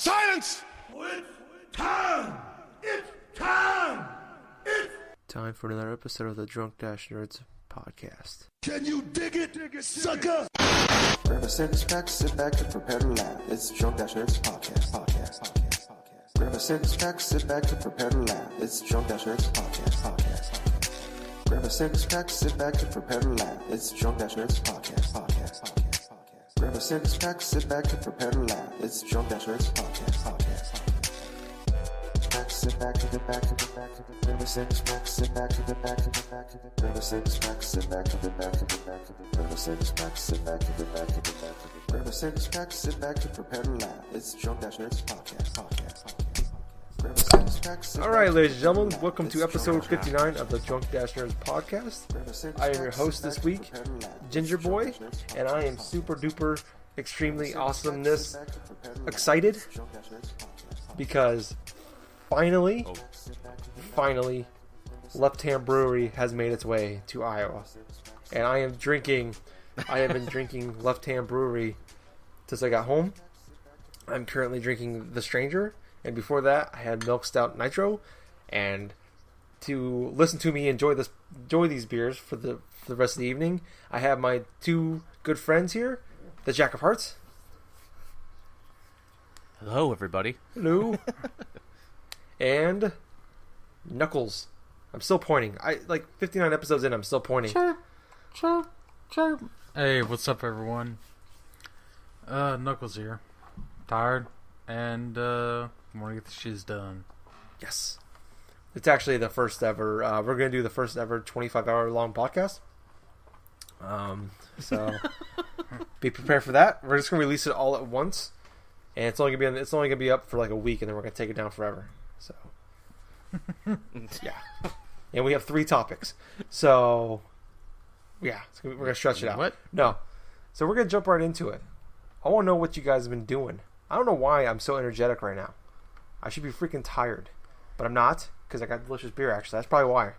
Silence! It's time! It's time! It's time for another episode of the Drunk Dash Nerds podcast. Can you dig it, sucker? Grab a six-pack, sit back and prepare to laugh. It's Drunk Dash Nerds podcast. Grab a six-pack, sit back and prepare to laugh. It's Drunk Dash Nerds podcast. Grab a six-pack, sit back and prepare to laugh. It's Drunk Dash Nerds podcast. Grab a six-pack, sit back and prepare to laugh. It's Drunk Dash Nerds podcast. Sit back and get back and get back and get grab a six-pack, sit back and get back and get back and get grab a six-pack, sit back and get back and get back and get grab a six-pack, sit back and get back and get back and get grab a six-pack, sit back and prepare to laugh. It's Drunk Dash Nerds podcast. All right, ladies and gentlemen, welcome to episode 59 of the Drunk Dash Nerds podcast. I am your host this week, Gingerboy, and I am super duper, extremely awesomeness excited because finally, Left Hand Brewery has made its way to Iowa, and I have been drinking Left Hand Brewery since I got home. I'm currently drinking The Stranger. And before that, I had Milk Stout Nitro. And to listen to me enjoy these beers for the rest of the evening, I have my two good friends here, the Jack of Hearts. Hello, everybody. Hello. And Knuckles. I'm still pointing. 59 episodes in, I'm still pointing. Chirp. Hey, what's up, everyone? Knuckles here. Tired, and want to get the shiz done. Yes. It's actually the first ever, we're going to do the first ever 25-hour long podcast. So be prepared for that. We're just going to release it all at once. And it's only going to be up for like a week, and then we're going to take it down forever. So yeah. And we have 3 topics. So yeah, we're going to stretch it out. What? No. So we're going to jump right into it. I want to know what you guys have been doing. I don't know why I'm so energetic right now. I should be freaking tired, but I'm not because I got delicious beer. Actually, that's probably why.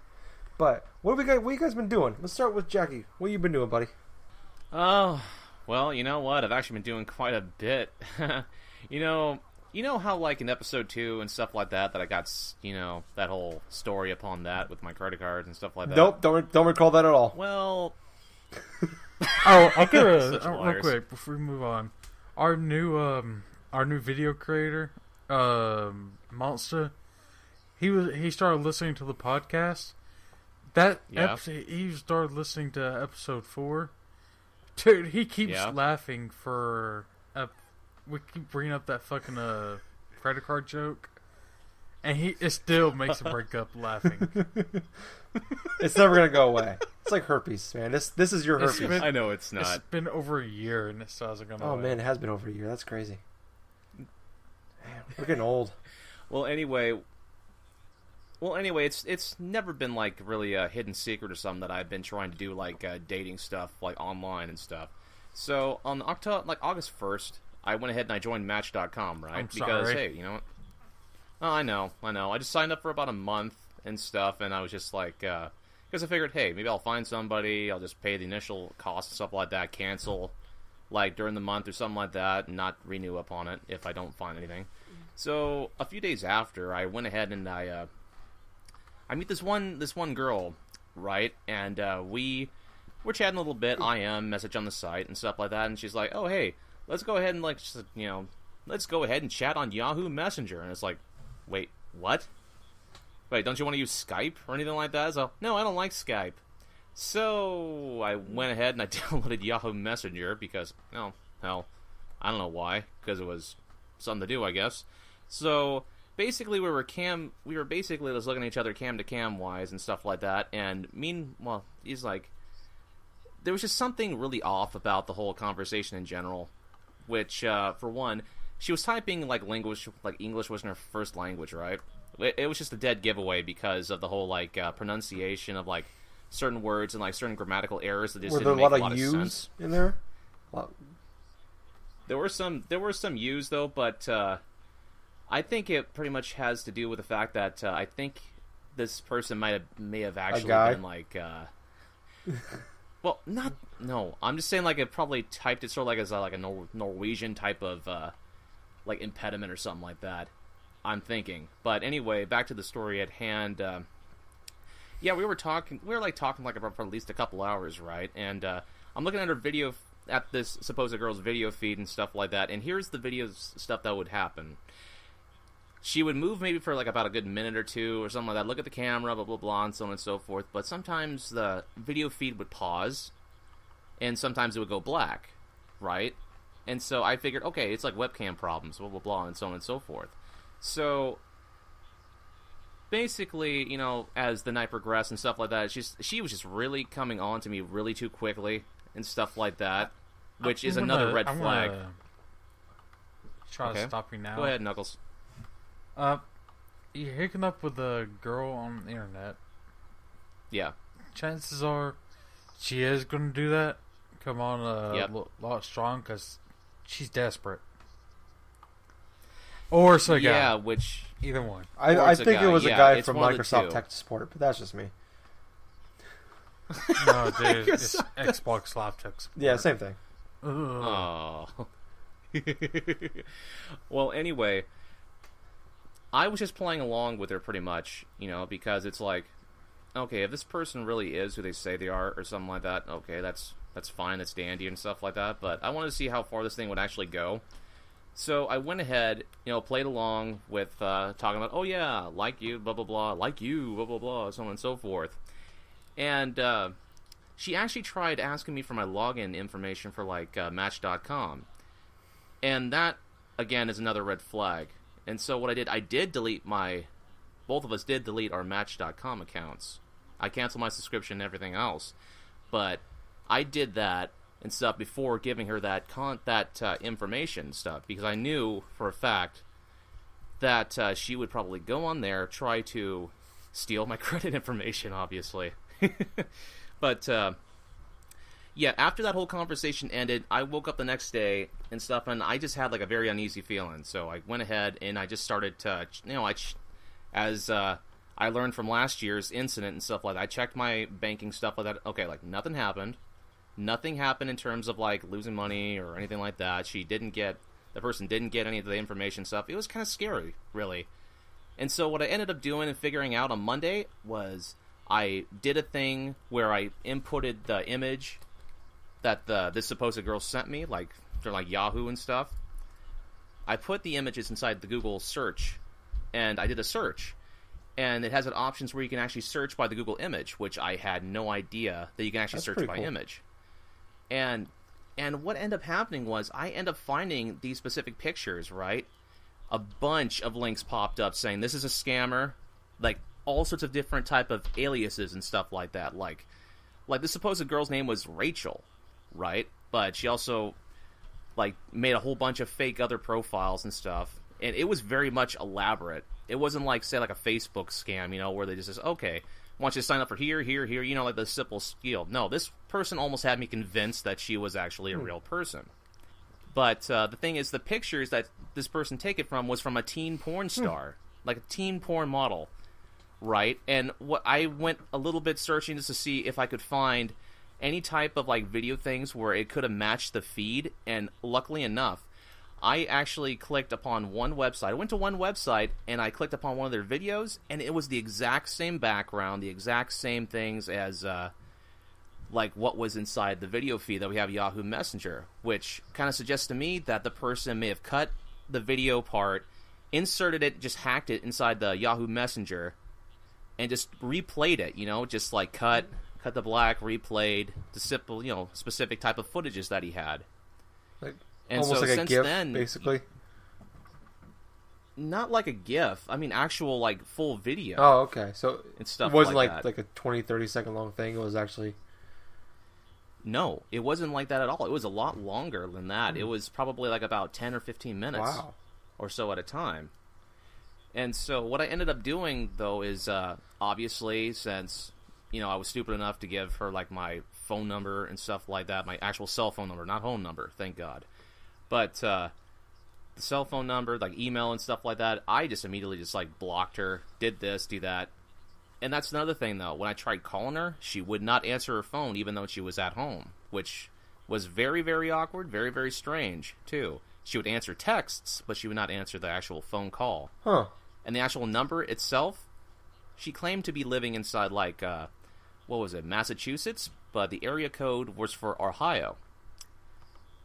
But what you guys been doing? Let's start with Jackie. What have you been doing, buddy? Oh, well, you know what? I've actually been doing quite a bit. you know how like in episode 2 and stuff like that I got that whole story upon that with my credit cards and stuff like that. Nope, don't recall that at all. Well, I'll give real quick before we move on. Our new video creator, Monster, he started listening to the podcast. Episode, he started listening to episode 4. Dude, he keeps laughing for. We keep bringing up that fucking credit card joke, and it still makes him break up laughing. It's never gonna go away. It's like herpes, man. This is your herpes. I know it's not. It's been over a year, and it still hasn't gone away. Oh man, it has been over a year. That's crazy. Man, we're getting old. Well, anyway, it's never been like really a hidden secret or something that I've been trying to do like dating stuff like online and stuff. So on August 1st, I went ahead and I joined Match.com, right? Because hey, you know what? Oh, I know. I just signed up for about a month and stuff, and I was just like, because I figured, hey, maybe I'll find somebody. I'll just pay the initial cost and stuff like that, cancel like during the month or something like that, and not renew upon it if I don't find anything. So a few days after, I went ahead and I meet this one girl, right? And we're chatting a little bit. message on the site and stuff like that, and she's like, "Oh, hey, let's go ahead and let's go ahead and chat on Yahoo Messenger." And it's like, wait, what? Wait, don't you want to use Skype or anything like that? So, no, I don't like Skype. So I went ahead and I downloaded Yahoo Messenger because, hell, I don't know why, because it was something to do, I guess. So basically, we were basically just looking at each other cam to cam wise and stuff like that. And he's like, there was just something really off about the whole conversation in general. Which, for one, she was typing like English wasn't her first language, right? It was just a dead giveaway because of the whole like pronunciation of like certain words and like certain grammatical errors that just didn't make a lot of sense in there. There were some U's though, but I think it pretty much has to do with the fact that I think this person may have actually been like well, no, I'm just saying like it probably typed it sort of like as like a Norwegian type of like impediment or something like that. I'm thinking. But anyway, back to the story at hand. Yeah, we were talking like for at least a couple hours, right? And I'm looking at her video, at this supposed girl's video feed and stuff like that, and here's the video stuff that would happen. She would move maybe for like about a good minute or two or something like that, look at the camera, blah, blah, blah, and so on and so forth, but sometimes the video feed would pause, and sometimes it would go black, right? And so I figured, okay, it's like webcam problems, blah, blah, blah, and so on and so forth. So basically, you know, as the night progressed and stuff like that, she was just really coming on to me really too quickly and stuff like that, which is another red flag. Try to stop you now. Go ahead, Knuckles. You're hooking up with a girl on the internet. Yeah. Chances are she is going to do that. Come on a lot strong because she's desperate. Or it's a guy. Yeah, which... Either one. I think it was a guy from Microsoft Tech Support, but that's just me. No, dude, it's Xbox Live Tech Support. Yeah, same thing. Oh. Well, anyway, I was just playing along with her pretty much, you know, because it's like, okay, if this person really is who they say they are or something like that, okay, that's fine, that's dandy and stuff like that, but I wanted to see how far this thing would actually go. So I went ahead, you know, played along with talking about, oh yeah, like you, blah, blah, blah, like you, blah, blah, blah, so on and so forth. And she actually tried asking me for my login information for, like, Match.com. And that, again, is another red flag. And so what I did delete both of us did delete our Match.com accounts. I canceled my subscription and everything else. But I did that and stuff before giving her that information and stuff, because I knew for a fact that she would probably go on there, try to steal my credit information, obviously. But yeah, after that whole conversation ended, I woke up the next day and stuff, and I just had like a very uneasy feeling. So I went ahead and I just started to, you know, as I learned from last year's incident and stuff like that, I checked my banking stuff like that. Okay, like nothing happened. Nothing happened in terms of like losing money or anything like that. The person didn't get any of the information stuff. It was kind of scary, really. And so what I ended up doing and figuring out on Monday was I did a thing where I inputted the image that this supposed girl sent me, like through like Yahoo and stuff. I put the images inside the Google search, and I did a search. And it has an options where you can actually search by the Google image, which I had no idea that you can actually search by image. And what ended up happening was I ended up finding these specific pictures, right? A bunch of links popped up saying this is a scammer, like all sorts of different type of aliases and stuff like that. Like the supposed girl's name was Rachel, right? But she also like made a whole bunch of fake other profiles and stuff. And it was very much elaborate. It wasn't like, say, like a Facebook scam, you know, where they just says, okay, I want you to sign up for here, you know, like the simple skill. No, this person almost had me convinced that she was actually a real person. But the thing is, the pictures that this person take it from was from a teen porn star, like a teen porn model, right? And what I went a little bit searching just to see if I could find any type of like video things where it could have matched the feed, and luckily enough, I actually clicked upon one website. I went to one website, and I clicked upon one of their videos, and it was the exact same background, the exact same things as, like, what was inside the video feed that we have Yahoo Messenger, which kind of suggests to me that the person may have cut the video part, inserted it, just hacked it inside the Yahoo Messenger, and just replayed it, you know, just, like, cut the black, replayed the simple, you know, specific type of footages that he had. Like... And almost so like since a GIF, then, basically. Not like a GIF. I mean, actual like full video. Oh, okay. So and stuff it wasn't like like a 20, 30 second long thing. It was actually... No, it wasn't like that at all. It was a lot longer than that. It was probably like about 10 or 15 minutes or so at a time. And so what I ended up doing, though, is obviously, since, you know, I was stupid enough to give her like my phone number and stuff like that, my actual cell phone number, not home number, thank God. But the cell phone number, like email and stuff like that, I just immediately just like blocked her, did this, do that. And that's another thing, though. When I tried calling her, she would not answer her phone even though she was at home, which was very, very awkward, very, very strange, too. She would answer texts, but she would not answer the actual phone call. Huh. And the actual number itself, she claimed to be living inside, like, what was it, Massachusetts? But the area code was for Ohio.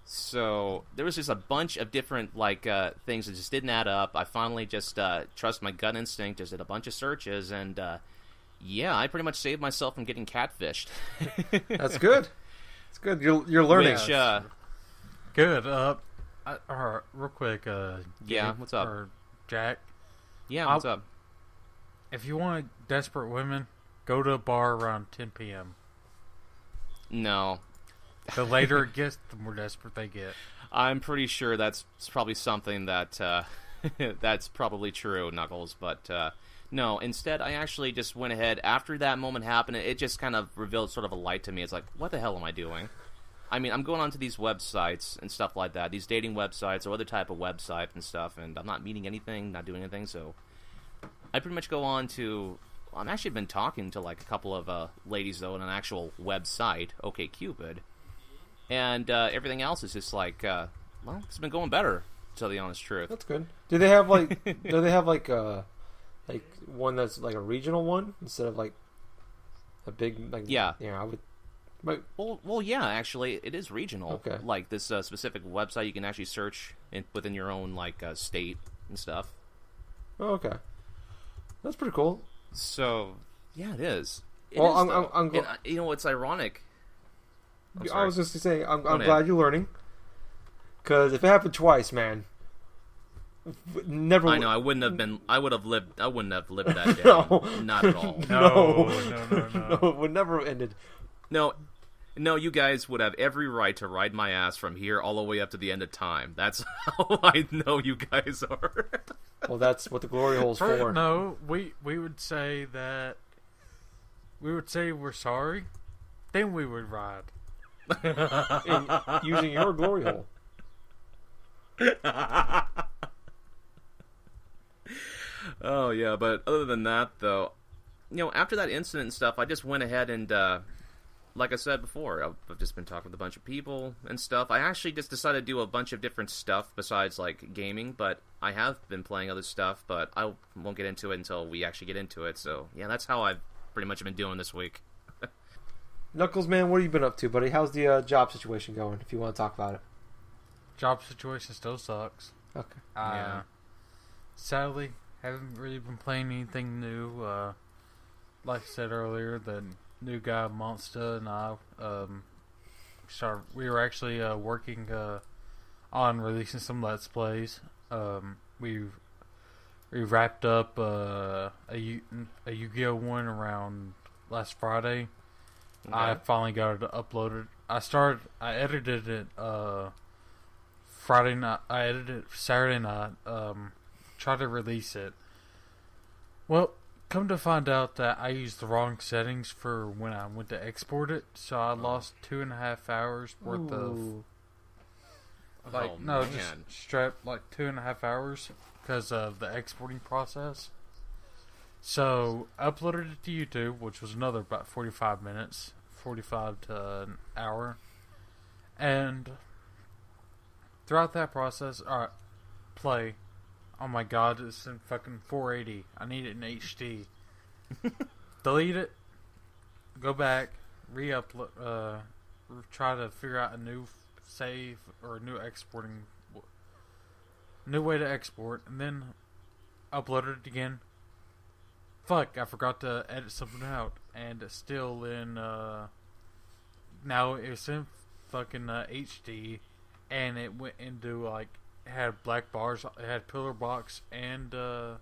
So there was just a bunch of different, like, things that just didn't add up. I finally just trusted my gut instinct, just did a bunch of searches, and, yeah, I pretty much saved myself from getting catfished. That's good. It's good. You're learning. Which, good. Real quick. Yeah, what's up? Or Jack. Yeah, what's up? If you want desperate women, go to a bar around 10 p.m. No. The later it gets, the more desperate they get. I'm pretty sure that's probably something that that's probably true, Knuckles. But no, instead, I actually just went ahead after that moment happened. It just kind of revealed sort of a light to me. It's like, what the hell am I doing? I mean, I'm going onto these websites and stuff like that, these dating websites or other type of website and stuff, and I'm not meeting anything, not doing anything. So I pretty much go on to. I've actually been talking to like a couple of ladies though on an actual website, OkCupid. And everything else is just like, well, it's been going better, to tell the honest truth. That's good. Do they have like one that's like a regional one instead of like a big like? Yeah. Yeah, I would. But, well, yeah, actually, it is regional. Okay. Like this specific website, you can actually search within your own like state and stuff. Oh, okay. That's pretty cool. So, yeah, it is. Well, I'm you know what's ironic? I was just saying, I'm glad you're learning. Because if it happened twice, man, never. I know. I wouldn't have lived that down. No. Not at all. No. It would never have ended. No, you guys would have every right to ride my ass from here all the way up to the end of time. That's how I know you guys are. Well, that's what the glory hole's for. No, we would say that. We would say we're sorry. Then we would ride. Using your glory hole. Oh, yeah, but other than that, though, after that incident and stuff, I just went ahead and, like I said before, I've just been talking with a bunch of people and stuff. I actually just decided to do a bunch of different stuff besides, like, gaming, but I have been playing other stuff, but I won't get into it until we actually get into it, so, yeah, that's how I've pretty much been doing this week. Knuckles, man, what have you been up to, buddy? How's the job situation going, if you want to talk about it? Job situation still sucks. Okay. Yeah. Sadly, haven't really been playing anything new. Like I said earlier, the new guy, Monster, and I, we were actually working on releasing some Let's Plays. We wrapped up a Yu-Gi-Oh! One around last Friday. Okay. I finally got it uploaded. I edited it Friday night. I edited it Saturday night. Tried to release it. Well, come to find out that I used the wrong settings for when I went to export it, so I lost 2.5 hours worth of. Just straight 2.5 hours because of the exporting process. So, uploaded it to YouTube, which was another about 45 minutes. 45 to an hour. And throughout that process, alright, play. Oh my god, it's in fucking 480. I need it in HD. Delete it. Go back. Re-upload. Try to figure out a new save or a new exporting. New way to export. And then upload it again. Fuck, I forgot to edit something out. And it's still in, now it's in fucking HD. And it went into, it had black bars, it had pillar box, and, God,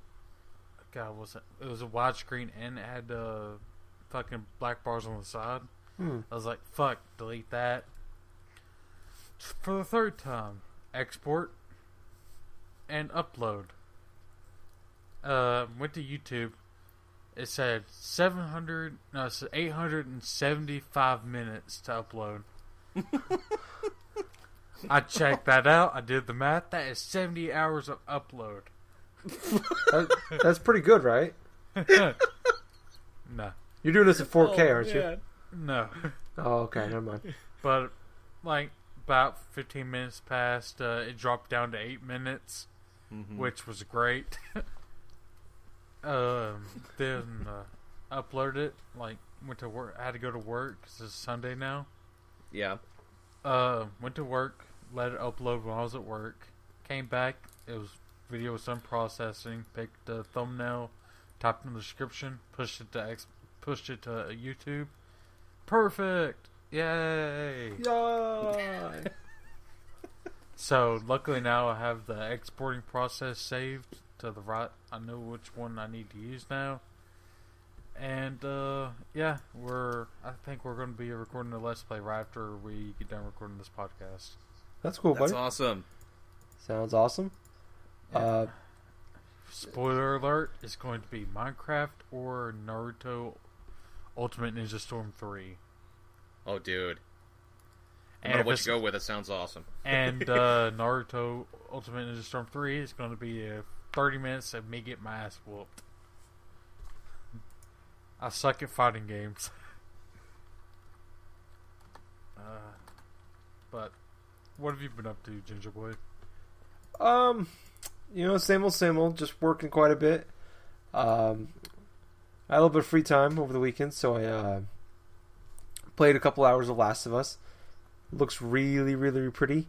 it was a widescreen, and it had, fucking black bars on the side. I was like, fuck, delete that. For the third time, export, and upload. Went to YouTube. It said 875 minutes to upload. I checked that out. I did the math. That is 70 hours of upload. That's pretty good, right? No. You're doing this in 4K, aren't you? No. Oh, okay. Never mind. But, about 15 minutes passed. It dropped down to 8 minutes, which was great. Then uploaded it. Like, went to work. I had to go to work because it's Sunday now. Yeah. Went to work. Let it upload when I was at work. Came back. Video was done processing. Picked the thumbnail, typed in the description, pushed it to YouTube. Perfect! Yay! Yay! So luckily now I have the exporting process saved to the right. I know which one I need to use now. And yeah, I think we're going to be recording the Let's Play right after we get done recording this podcast. That's cool, buddy. That's awesome. Sounds awesome. Yeah. Spoiler alert, it's going to be Minecraft or Naruto Ultimate Ninja Storm 3. Oh, dude. No And matter if what it's- you go with, it sounds awesome. And Naruto Ultimate Ninja Storm 3 is going to be 30 minutes of me getting my ass whooped. I suck at fighting games. But what have you been up to, Gingerboy? Same old, just working quite a bit. I had a little bit of free time over the weekend, so I played a couple hours of Last of Us. Looks really, really pretty.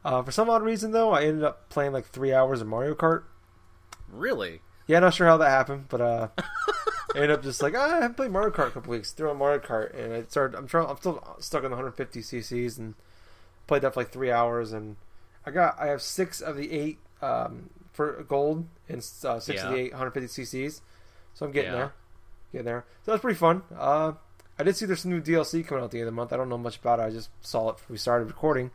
For some odd reason, though, I ended up playing like 3 hours of Mario Kart. Really? Yeah, not sure how that happened, but I ended up just like, I haven't played Mario Kart a couple weeks. Threw on Mario Kart, and I'm still stuck on the 150 cc's, and played that for like 3 hours, and I have 6 of the 8 for gold and 6 of the 8 150 cc's, so I'm getting there. So that's pretty fun. I did see there's some new DLC coming out at the end of the month. I don't know much about it. I just saw it before we started recording.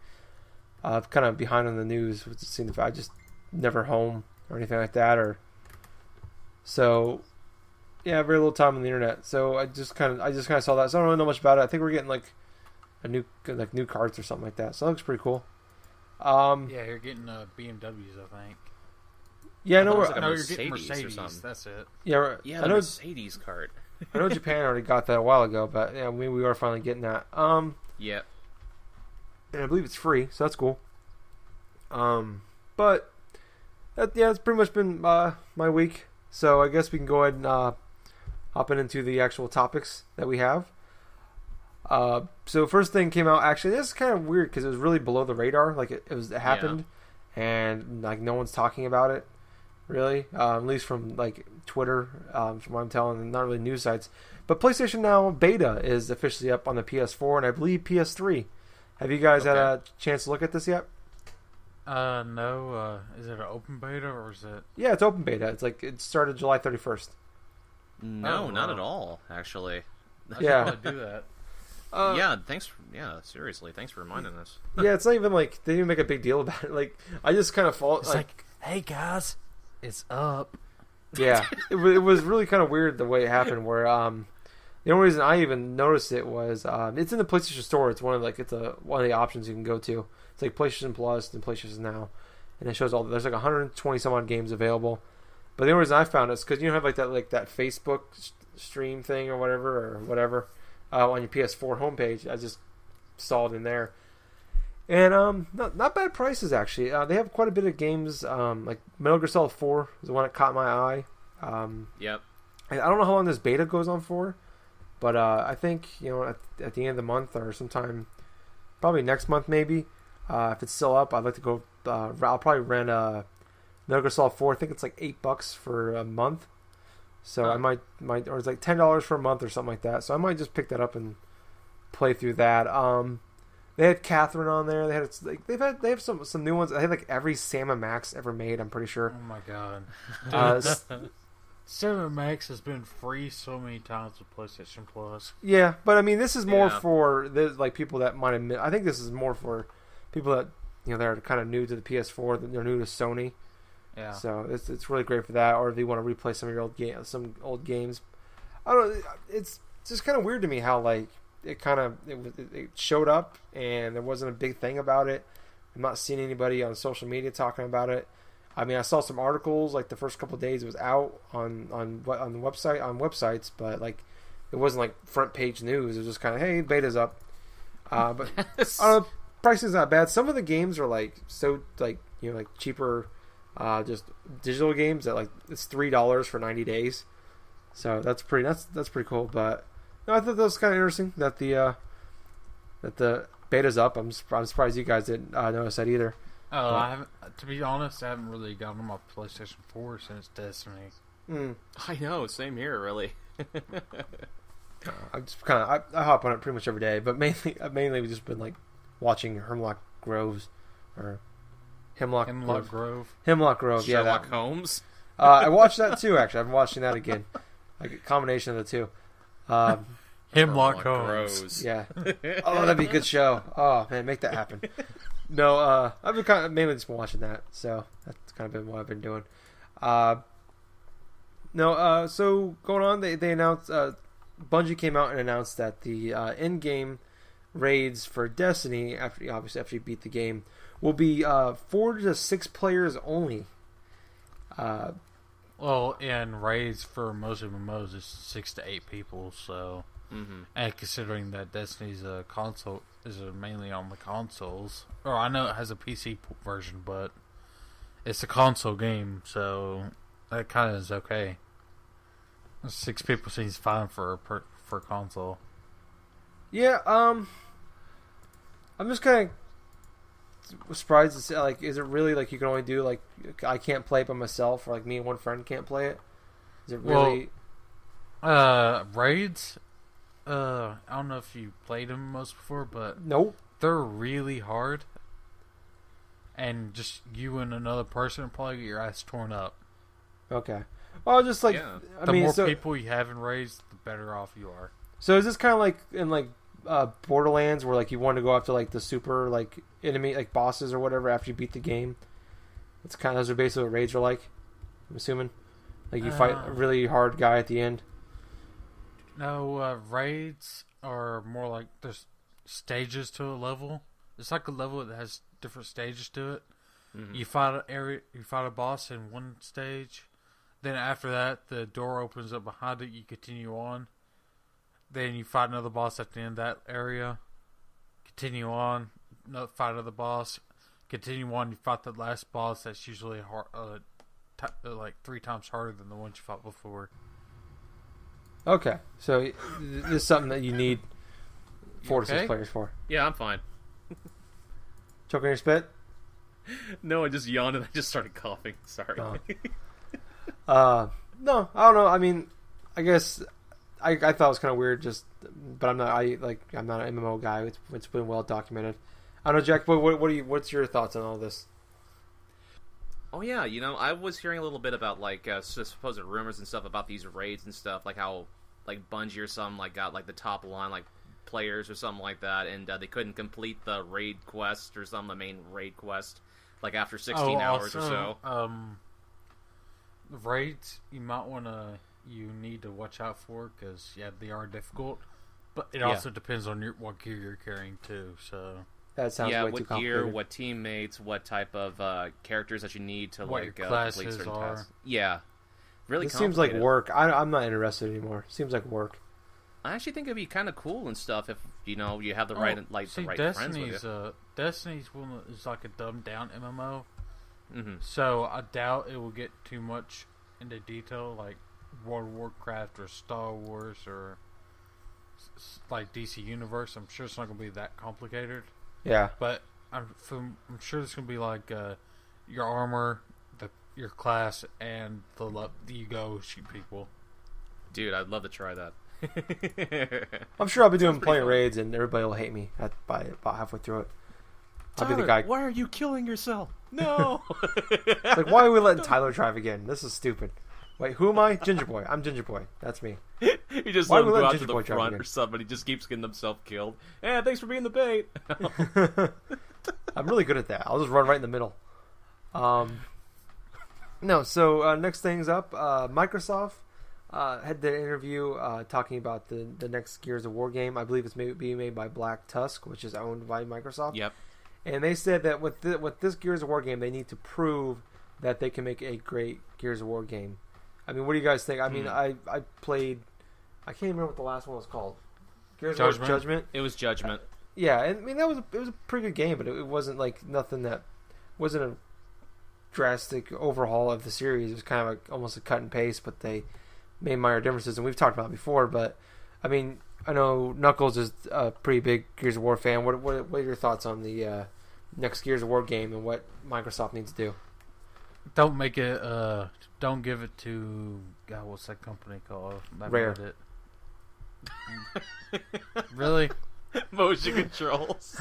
Kind of behind on the news. I just never home or anything like that, so yeah, very little time on the internet. So I just kind of saw that. So I don't really know much about it. I think we're getting like new cards or something like that. So that looks pretty cool. Yeah, you're getting BMWs, I think. Yeah, I know. You're getting Mercedes or something. That's it. Yeah, Yeah, I the know. Mercedes cart. I know Japan already got that a while ago, but yeah, we are finally getting that. Yeah. And I believe it's free, so that's cool. But it's pretty much been my week. So I guess we can go ahead and hop into the actual topics that we have. So first thing came out. Actually, this is kind of weird because it was really below the radar. Like it happened, and like no one's talking about it. Really, at least from like Twitter, from what I'm telling, and not really news sites. But PlayStation Now beta is officially up on the PS4 and I believe PS3. Have you guys had a chance to look at this yet? No. Is it an open beta or is it? Yeah, it's open beta. It's like it started July 31st. No, not at all. Actually. I should probably do that. Yeah, thanks. Seriously, thanks for reminding us. Yeah, it's not even like they didn't even make a big deal about it. Like I just kind of fall. It's like, hey guys, it's up. Yeah, it was really kind of weird the way it happened. Where the only reason I even noticed it was it's in the PlayStation Store. It's one of the options you can go to. It's like PlayStation Plus and PlayStation Now, and it shows there's like 120 some odd games available. But the only reason I found it is because you don't have that Facebook stream thing or whatever on your PS4 homepage. I just saw it in there. And not bad prices actually. They have quite a bit of games. Like Metal Gear Solid 4 is the one that caught my eye. Yep. I don't know how long this beta goes on for, but I think at the end of the month or sometime, probably next month maybe. If it's still up, I'd like to go. I'll probably rent Metal Gear Solid 4. I think it's like $8 for a month. So I might, or it's like $10 for a month or something like that. So I might just pick that up and play through that. They had Catherine on there. They have some new ones. They have like every Sam & Max ever made. I'm pretty sure. Oh my god. Sam & Max has been free so many times with PlayStation Plus. Yeah, but I mean, this is more for people that might admit. I think this is more for people that they're kind of new to the PS4. That they're new to Sony. Yeah. So it's really great for that. Or if you want to replay some of your old games. I don't know. It's just kind of weird to me how it showed up and there wasn't a big thing about it. I'm not seeing anybody on social media talking about it. I mean, I saw some articles like the first couple of days it was out on the websites, but like it wasn't like front page news. It was just kind of, hey, beta's up. But pricing's not bad. Some of the games are like so like cheaper, just digital games that like it's $3 for 90 days. So that's pretty cool. But no, I thought that was kind of interesting that the beta's up. I'm surprised you guys didn't notice that either. Oh, I haven't. To be honest, I haven't really gotten on my PlayStation 4 since Destiny. I know, same here, really. I'm just I hop on it pretty much every day, but mainly we've just been like watching Hemlock Grove. Grove. Hemlock Grove, yeah. Sherlock Holmes. I watched that too. Actually, I've been watching that again. Like a combination of the two. Hemlock Holmes. Yeah. Oh, that'd be a good show. Oh man, make that happen. No, I've been mainly just been watching that, so that's kind of been what I've been doing. So going on, they announced. Bungie came out and announced that the in-game raids for Destiny, after you beat the game, will be 4 to 6 players only. And raids for most MMOs is 6 to 8 people. So, and considering that Destiny's console is mainly on the consoles, or I know it has a PC version, but it's a console game, so that kind of is okay. 6 people seems fine for console. Yeah, I'm just kind of surprised to see, like, is it really like you can only do like I can't play it by myself, or like me and one friend can't play it? Is it really? Raids. I don't know if you played them most before, but nope, they're really hard, and just you and another person probably get your ass torn up. Okay. Well, just like the more people you have in raids, the better off you are. So is this kind of like in like Borderlands, where like you want to go after like the super like enemy like bosses or whatever after you beat the game? It's kind of those are basically what raids are like. I'm assuming, like you fight a really hard guy at the end. No, raids are more like there's stages to a level. It's like a level that has different stages to it. Mm-hmm. You fight a boss in one stage. Then after that, the door opens up behind it. You continue on. Then you fight another boss at the end of that area. Continue on. Fight another boss. Continue on. You fight the last boss. That's usually hard, like 3 times harder than the ones you fought before. Okay, so this is something that you need 4 to 6 players for. Yeah, I'm fine. Choking your spit? No, I just yawned and I just started coughing. Sorry. Oh. No, I don't know. I mean, I guess I thought it was kind of weird. But I'm not an MMO guy. It's been well documented. I don't know, Jack. What's your thoughts on all this? Oh yeah, I was hearing a little bit about like supposed rumors and stuff about these raids and stuff, like how like Bungie or something like got like the top line like players or something like that, and they couldn't complete the raid quest or the main raid quest like after 16 hours or so. The raids you need to watch out for because they are difficult, but it also depends on what gear you're carrying too. So that sounds way too complicated. What gear, what teammates, what type of characters that you need to what like your complete certain tasks. Yeah, really. This seems like work. I'm not interested anymore. Seems like work. I actually think it'd be kind of cool and stuff if you have the right the right friends with you. Destiny's one is like a dumbed down MMO. Mm-hmm. So I doubt it will get too much into detail like World of Warcraft or Star Wars or like DC Universe. I'm sure it's not going to be that complicated. Yeah, but I'm sure it's going to be like your armor, your class, and you go shoot people. Dude, I'd love to try that. I'm sure I'll be doing plenty of raids and everybody will hate me by about halfway through it. Tyler, I'll be the guy. Why are you killing yourself? No. Like, why are we letting Tyler drive again? This is stupid. Wait, who am I? Gingerboy. I'm Gingerboy. That's me. You just let him go out to the front or something. He just keeps getting himself killed. Yeah, thanks for being the bait. I'm really good at that. I'll just run right in the middle. No, so next thing's up. Microsoft had the interview talking about the next Gears of War game. I believe it's being made by Black Tusk, which is owned by Microsoft. Yep. And they said that with this Gears of War game, they need to prove that they can make a great Gears of War game. I mean, what do you guys think? I mean, I played... I can't remember what the last one was called. Gears of War Judgment? It was Judgment. Yeah, I mean it was a pretty good game, but it wasn't like nothing that wasn't a drastic overhaul of the series. It was kind of like almost a cut and paste, but they made minor differences, and we've talked about it before. But I mean, I know Knuckles is a pretty big Gears of War fan. What are your thoughts on the next Gears of War game and what Microsoft needs to do? Don't make it. Don't give it to. God, what's that company called? Rare. Really? Motion controls.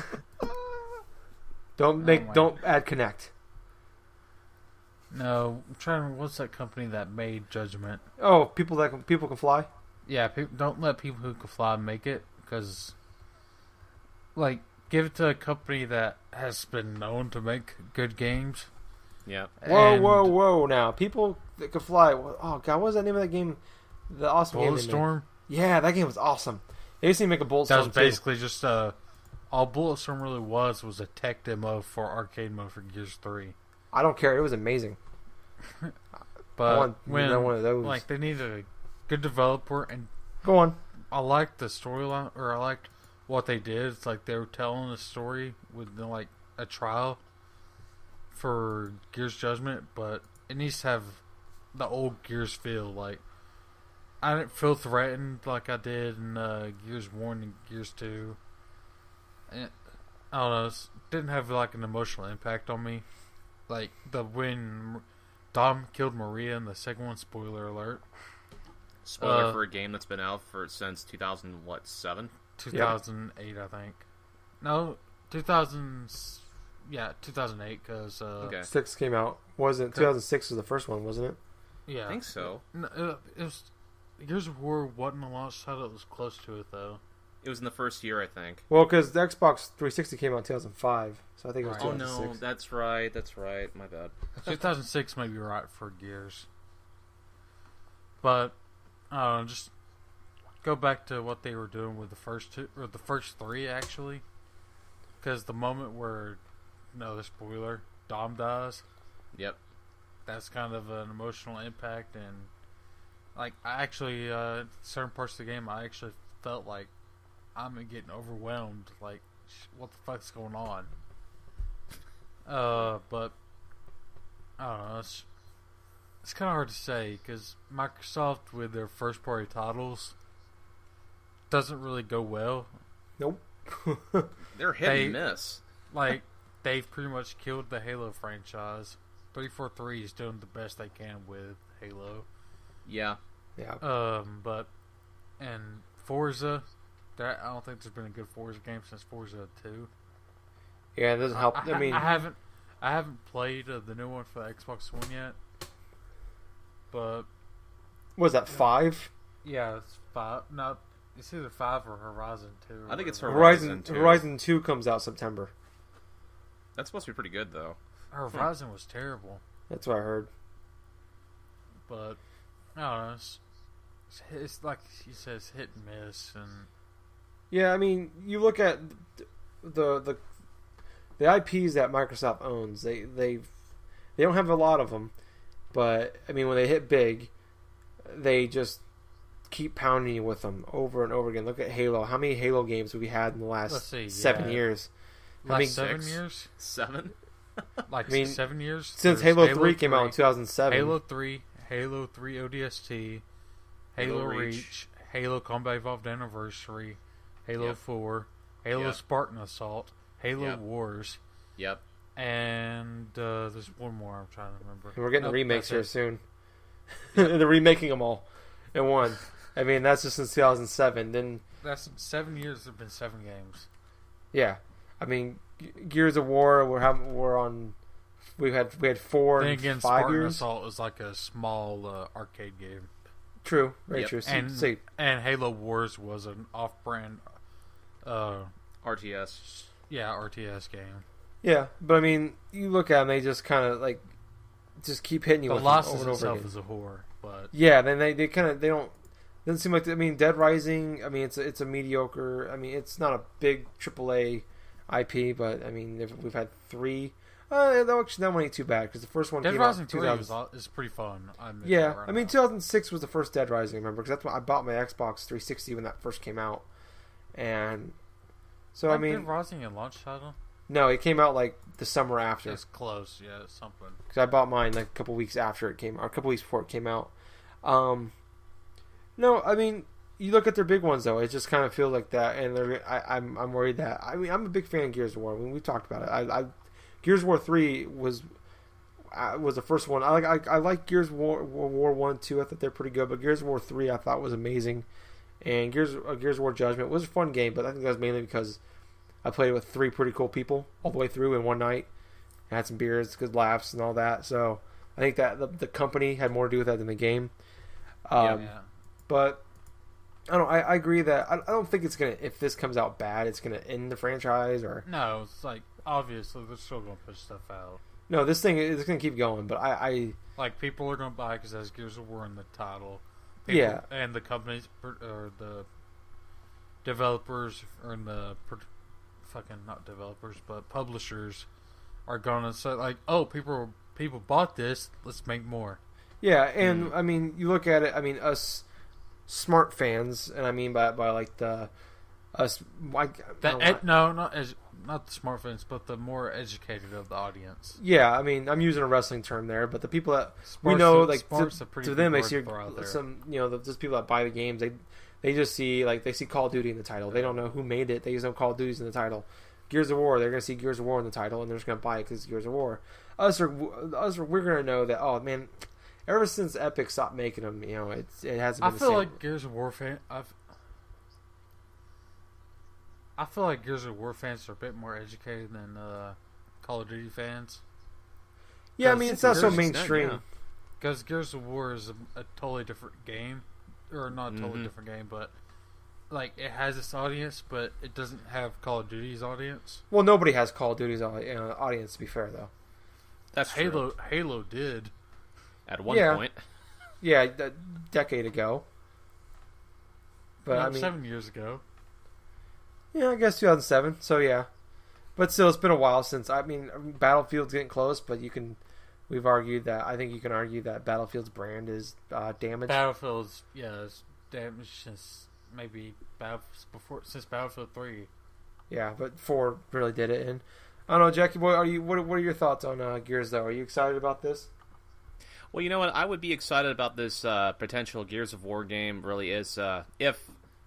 Don't add Kinect. No, I'm trying. What's that company that made Judgment? Oh, people can fly. Yeah, don't let people who can fly make it, because, like, give it to a company that has been known to make good games. Yeah. Whoa! Now, people that can fly. Oh God, what was that name of that game? The awesome game. Bulletstorm. Yeah, that game was awesome. They used to make a Bulletstorm. That was basically just all Bulletstorm really was a tech demo for arcade mode for Gears 3. I don't care. It was amazing. But when one of those. Like, they needed a good developer, and Go on. I liked the storyline, or I liked what they did. It's like they were telling a story with like a trial for Gears Judgment, but it needs to have the old Gears feel. Like, I didn't feel threatened like I did in Gears 1 and Gears 2. And, I don't know, it didn't have like an emotional impact on me. Like, when Dom killed Maria in the second one, spoiler alert. Spoiler for a game that's been out since 2007? 2008, I think. No, 2000. Yeah, 2008, because okay. 6 came out. Wasn't 2006 was the first one, wasn't it? I Yeah, think so. No, it was. Gears of War wasn't a launch title. It was close to it though. It was in the first year, I think. Well, because the Xbox 360 came out in 2005, so I think it was Oh 2006. no, that's right. My bad. 2006 may be right for Gears, but I don't know. Just go back to what they were doing with the first two, or the first three actually, because the moment where, no spoiler, Dom dies. Yep. That's kind of an emotional impact, and like I actually, certain parts of the game, I actually felt like I'm getting overwhelmed. Like, what the fuck's going on? But I don't know. It's kind of hard to say because Microsoft with their first party titles doesn't really go well. Nope. They're hit and miss. Like, they've pretty much killed the Halo franchise. 343 is doing the best they can with Halo. Yeah. But and Forza, I don't think there's been a good Forza game since Forza 2. Yeah, it doesn't help. I mean, I haven't played the new one for the Xbox One yet. But what was that, 5? yeah, it's 5. No, it's either 5 or Horizon 2. I think it's Horizon 2. Horizon 2 comes out September. That's supposed to be pretty good, though. Horizon was terrible. That's what I heard. But I don't know. It's like he says, hit and miss, and Yeah, I mean, you look at the IPs that Microsoft owns. They don't have a lot of them, but I mean, when they hit big, they just keep pounding you with them over and over again. Look at Halo. How many Halo games have we had in the last 7 years? last 7 years. 7. Like, I mean, 7 years since Halo 3 came out in 2007. Halo 3, Halo 3 ODST, Halo Reach, Halo Combat Evolved Anniversary, Halo 4, Halo Spartan Assault, Halo Wars. Yep. And there's one more I'm trying to remember. And we're getting remakes here soon. They're remaking them all in one. I mean, that's just since 2007. Then that's 7 years. There've been 7 games. Yeah, I mean, Gears of War. We had 4 then in again, 5 Spartan years. Assault is like a small arcade game. True, very true. And Halo Wars was an off-brand RTS. Yeah, RTS game. Yeah, but I mean, you look at them, they just kind of like just keep hitting you the with Lost them over and over itself again. is a whore, but yeah, then they kind of don't seem like. I mean, Dead Rising. I mean, it's a mediocre. I mean, it's not a big AAA IP, but I mean, we've had 3. That wasn't too bad because the first one Dead came Rising out 3 2000. is pretty fun. Yeah, I mean, 2006 was the first Dead Rising. I remember because that's when I bought my Xbox 360 when that first came out, and So I mean, did Rising a launch title? No, it came out like the summer after. It's close, yeah, it's something. Because I bought mine like a couple weeks after it came, or a couple weeks before it came out. No, I mean, you look at their big ones though. It just kind of feels like that, and I'm worried that. I mean, I'm a big fan of Gears of War. I mean, we talked about it. Gears of War 3 was the first one. I like Gears of War 1, 2. I thought they're pretty good, but Gears of War 3 I thought was amazing. And Gears of War Judgment was a fun game, but I think that was mainly because I played it with 3 pretty cool people all the way through in one night. Had some beers, good laughs, and all that. So I think that the company had more to do with that than the game. But I don't know. I agree that I don't think it's gonna. If this comes out bad, it's gonna end the franchise or. No, it's like obviously they're still gonna push stuff out. No, this thing is going to keep going, but I like people are going to buy because it has Gears of War in the title. Yeah, and the companies or the developers or the fucking not developers but publishers are going to say like, oh, people bought this, let's make more. Yeah, and I mean, you look at it. I mean, us smart fans, and I mean by like the us like not the smart fans, but the more educated of the audience. Yeah, I mean, I'm using a wrestling term there, but the people that we know, like to them, they see some, just people that buy the games. They just see they see Call of Duty in the title. They don't know who made it. They just know Call of Duty's in the title. Gears of War, they're gonna see Gears of War in the title, and they're just gonna buy it because it's Gears of War. We're gonna know that. Oh man, ever since Epic stopped making them, it hasn't been. I feel like Gears of War I feel like Gears of War fans are a bit more educated than Call of Duty fans. Yeah, I mean, it's not so mainstream. Because Gears of War is a totally different game. Or not a totally different game, but like it has its audience, but it doesn't have Call of Duty's audience. Well, nobody has Call of Duty's audience, to be fair, though. That's Halo. True. Halo did. At one point. Yeah, a decade ago. But I mean, 7 years ago. Yeah, I guess 2007. So yeah, but still, it's been a while since. I mean, Battlefield's getting close, but we've argued that. I think you can argue that Battlefield's brand is damaged. Battlefield's is damaged since maybe since Battlefield 3. Yeah, but 4 really did it. And I don't know, Jackie boy, what are your thoughts on Gears though? Are you excited about this? Well, you know what? I would be excited about this potential Gears of War game. Really, is if.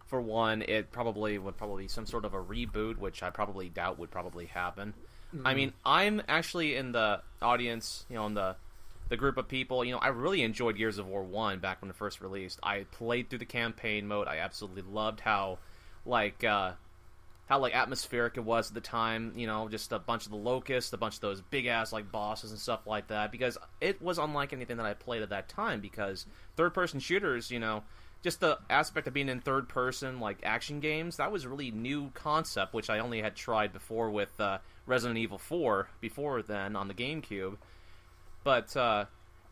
For one, it would probably be some sort of a reboot, which I probably doubt would probably happen. Mm-hmm. I mean, I'm actually in the audience, in the group of people. I really enjoyed Gears of War 1 back when it first released. I played through the campaign mode. I absolutely loved how atmospheric it was at the time. Just a bunch of the locusts, a bunch of those big ass bosses and stuff like that. Because it was unlike anything that I played at that time. Because third person shooters, just the aspect of being in third-person, action games, that was a really new concept, which I only had tried before with Resident Evil 4, before then, on the GameCube. But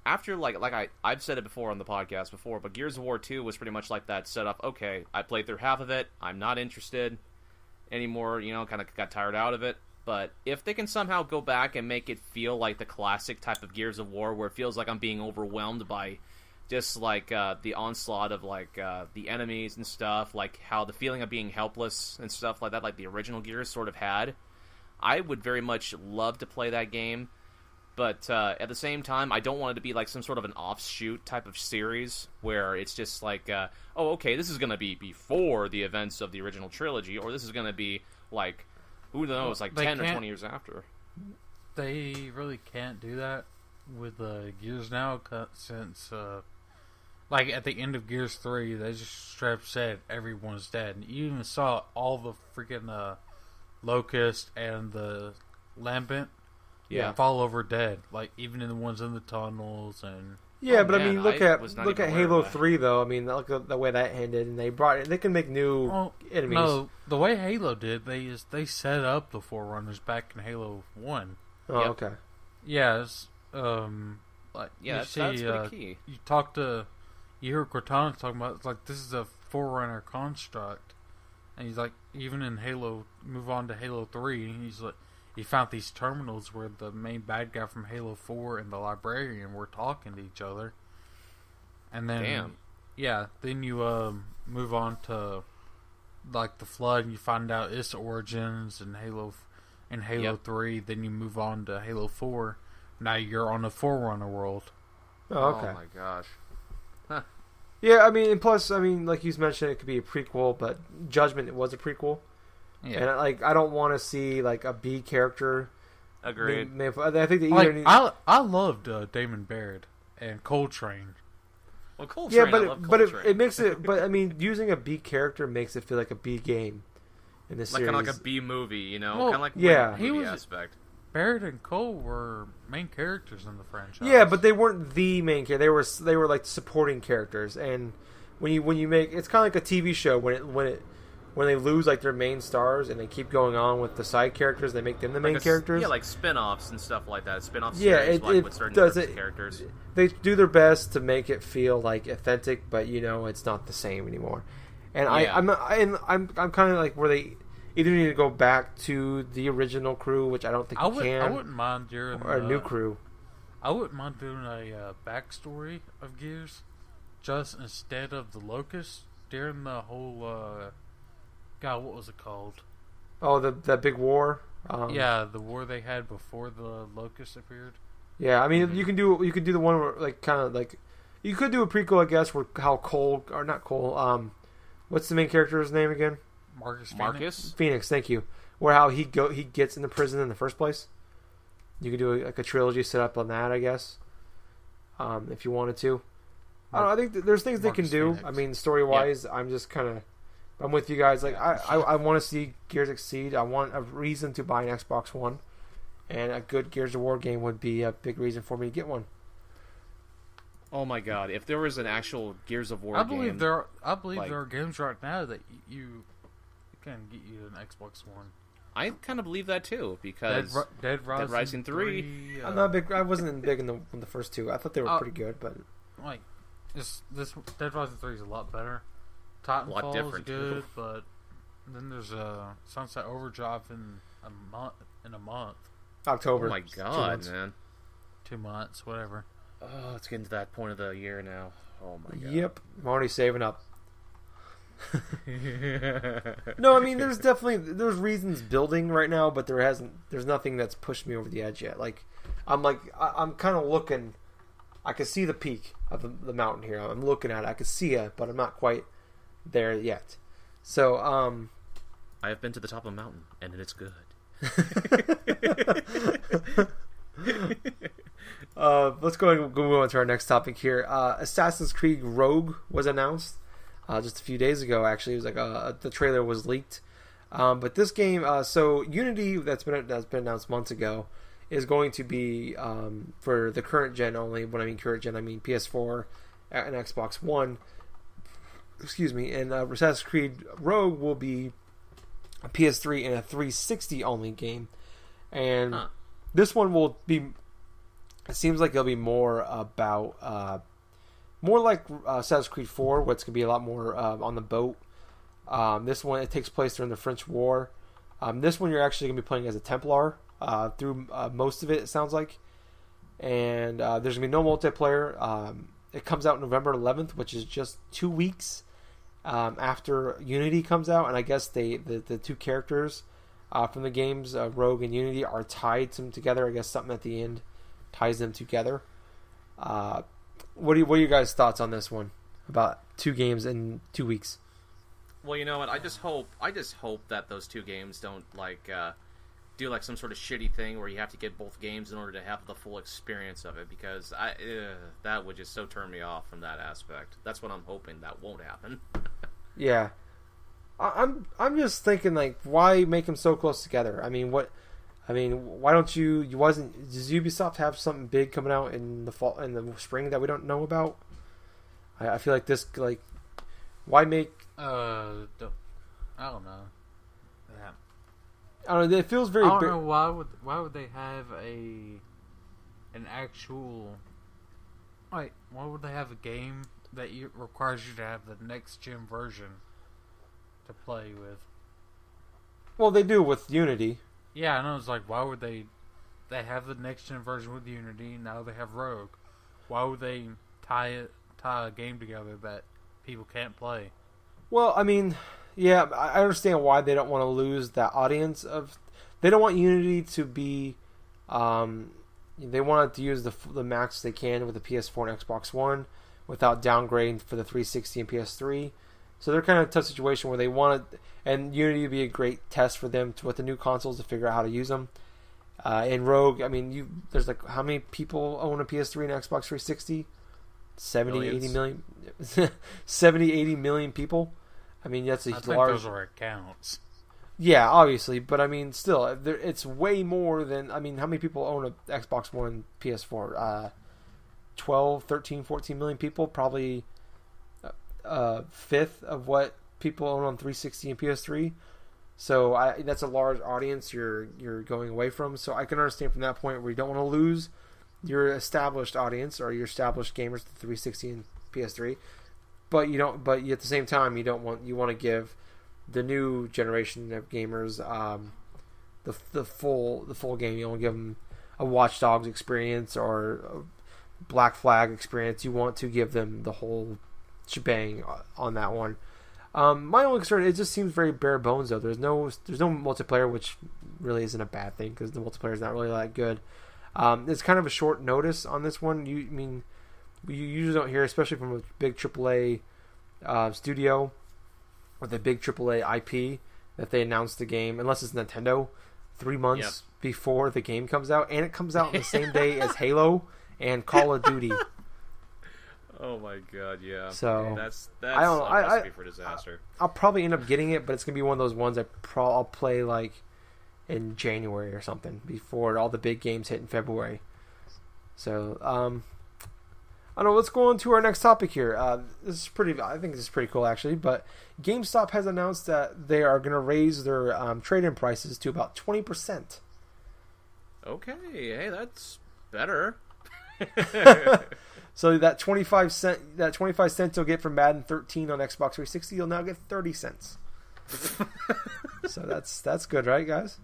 after, I've said it before on the podcast before, but Gears of War 2 was pretty much like that setup. Okay, I played through half of it, I'm not interested anymore, kind of got tired out of it. But if they can somehow go back and make it feel like the classic type of Gears of War, where it feels like I'm being overwhelmed by just the onslaught of the enemies and stuff, how the feeling of being helpless and stuff like that, the original Gears sort of had, I would very much love to play that game. But at the same time, I don't want it to be some sort of an offshoot type of series where it's just oh, okay, this is going to be before the events of the original trilogy, or this is going to be who knows, 10 or 20 years after. They really can't do that with Gears now, since at the end of Gears 3, they just straight up said everyone's dead. And you even saw all the freaking Locust and the Lambent fall over dead. Even in the ones in the tunnels and... Yeah, but I mean, look at Halo 3 though. I mean, look at the way that ended, and they can make new enemies. No, the way Halo did, they set up the Forerunners back in Halo 1. Oh, yep. Okay. Yeah, that's pretty key. You hear Cortana talking about this is a Forerunner construct, and he's even in Halo, move on to Halo 3, he's he found these terminals where the main bad guy from Halo 4 and the librarian were talking to each other, and then then you move on to like the Flood, and you find out its origins in Halo 3. Then you move on to Halo 4. Now you're on the Forerunner world. Oh, okay. Oh my gosh. Huh. Yeah, I mean, and plus, I mean, like you mentioned, it could be a prequel, but Judgment was a prequel. Yeah. And I don't want to see like a B character. Agreed. I think they either need... I loved Damon Baird and Coltrane. Well, Coltrane, yeah, but I love Coltrane. it makes it. But I mean, using a B character makes it feel like a B game in this like series. kind of like a B movie, you know, Well, kind of like yeah. movie He was- aspect. Baird and Cole were main characters in the franchise. Yeah, but they weren't the main character. They were like supporting characters. And when you make, it's kind of like a TV show when they lose like their main stars and they keep going on with the side characters, they make them the main characters. Yeah, like spin-offs and stuff like that. Spin-off Yeah, series it with certain does types it. of characters. They do their best to make it feel like authentic, but it's not the same anymore. And Yeah. I'm kind of like where they either need to go back to the original crew, which I don't think you can. I wouldn't mind doing or a new crew. I wouldn't mind doing a backstory of Gears, just instead of the Locust during the whole. God, what was it called? Oh, that big war. Yeah, the war they had before the Locust appeared. Yeah, I mean, you can do the one where like kind of like you could do a prequel, I guess, where how Cole or not Cole. What's the main character's name again? Marcus. Phoenix. Thank you. Where how he gets into prison in the first place. You could do a trilogy set up on that, I guess. If you wanted to. I don't know. I think there's things they can do. Phoenix. I mean, story wise, I'm just kind of. I'm with you guys. Like I want to see Gears succeed. I want a reason to buy an Xbox One, and a good Gears of War game would be a big reason for me to get one. Oh my god! If there was an actual Gears of War I game, believe there like- are games right now that you can get you an Xbox One. I kind of believe that too because Dead Rising 3. I'm not big. I wasn't big in the first two. I thought they were pretty good, but Like this Dead Rising 3 is a lot better. Titanfall is different, good, too. but then there's Sunset Overdrive in a month, October. Oh my god, man! 2 months, whatever. Oh, it's getting to that point of the year now. Oh my god. Yep, I'm already saving up. No, I mean there's reasons building right now, but there's nothing that's pushed me over the edge yet. I'm kind of looking. I can see the peak of the mountain here. I'm looking at it. I can see it, but I'm not quite there yet. So I have been to the top of a mountain, and it's good. Let's go and move on to our next topic here. Assassin's Creed Rogue was announced just a few days ago. Actually, it was like the trailer was leaked. But this game, so Unity, that's been announced months ago, is going to be for the current gen only. When I mean current gen, I mean PS4 and Xbox One. Excuse me. And Assassin's Creed Rogue will be a PS3 and a 360 only game. And this one will be. It seems like it'll be more about, more like Assassin's Creed 4, where it's going to be a lot more on the boat. This one, it takes place during the French War. This one, you're actually going to be playing as a Templar through most of it, it sounds like. And there's going to be no multiplayer. It comes out November 11th, which is just 2 weeks after Unity comes out. And I guess the two characters from the games, Rogue and Unity, are tied together. I guess something at the end ties them together. What are your guys' thoughts on this one? About 2 games in 2 weeks. Well, you know what? I just hope that those 2 games don't do like some sort of shitty thing where you have to get both games in order to have the full experience of it, because that would just so turn me off from that aspect. That's what I'm hoping that won't happen. Yeah, I'm just thinking, like, why make them so close together? I mean, why don't you? Does Ubisoft have something big coming out in the fall, in the spring that we don't know about? I feel like this, like, why make? I don't know. Yeah. I don't know. It feels very. I don't know why would they have an actual, like, why would they have a game that requires you to have the next gen version to play with? Well, they do with Unity. Yeah, I know. It's like, why would they have the next gen version with Unity? Now they have Rogue. Why would they tie a game together that people can't play? Well, I mean, Yeah, I understand why they don't want to lose that audience of. They don't want Unity to be. They want it to use the max they can with the PS4 and Xbox One, without downgrading for the 360 and PS3. So they're kind of in a tough situation where they want it, and Unity would be a great test for them with the new consoles to figure out how to use them. In Rogue, I mean, there's like how many people own a PS3 and Xbox 360? 70, Millions. 80 million. 70, 80 million people. I mean, that's a large. I think those are accounts. Yeah, obviously, but I mean, still, it's way more than. I mean, how many people own an Xbox One, PS4? 12, 13, 14 million people. Probably a fifth of what people own on 360 and PS3. So that's a large audience you're going away from. So I can understand from that point where you don't want to lose your established audience or your established gamers to 360 and PS3, but you don't. But at the same time, you want to give the new generation of gamers the full game. You want to give them a Watch Dogs experience or a Black Flag experience. You want to give them the whole shebang on that one. My only concern, it just seems very bare bones though. There's no multiplayer, which really isn't a bad thing because the multiplayer is not really that good. It's kind of a short notice on this one. You usually don't hear, especially from a big AAA studio with a big AAA IP, that they announce the game, unless it's Nintendo, 3 months before the game comes out, and it comes out on the same day as Halo and Call of Duty. Oh my god, yeah. So that's I don't know. a recipe for disaster. I'll probably end up getting it, but it's gonna be one of those ones I'll play like in January or something before all the big games hit in February. So I don't know. Let's go on to our next topic here. I think this is pretty cool actually. But GameStop has announced that they are gonna raise their trade-in prices to about 20%. Okay, hey, that's better. So that 25 cents you'll get from Madden 13 on Xbox 360, you'll now get 30 cents. So that's good, right, guys?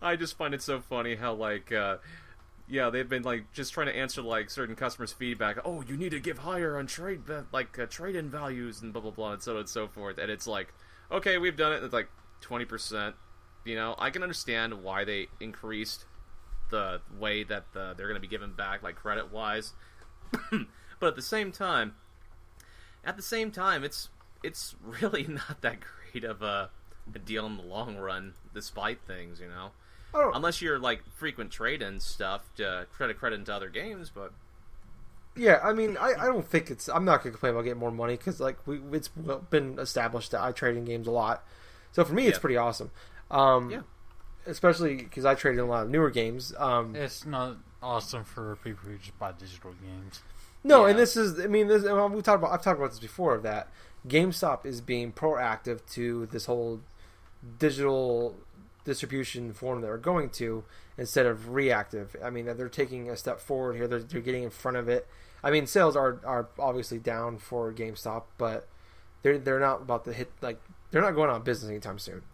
I just find it so funny how they've been like just trying to answer like certain customers' feedback. Oh, you need to give higher on trade-in values and blah blah blah and so on and so forth. And it's like, okay, we've done it. It's like 20%. You know, I can understand why they increased the way that they're going to be given back, like credit wise, but at the same time, it's really not that great of a deal in the long run, despite things, you know. Unless you're like frequent trade-in stuff to credit into other games, but yeah, I mean, I don't think it's. I'm not gonna complain about getting more money because like it's been established that I trade in games a lot, so for me it's pretty awesome. Especially because I trade in a lot of newer games. It's not awesome for people who just buy digital games. No, and this is. I mean, I've talked about this before. That GameStop is being proactive to this whole digital distribution form that we're going to instead of reactive. I mean, they're taking a step forward here. They're getting in front of it. I mean, sales are obviously down for GameStop, but they're not about to hit they're not going out of business anytime soon.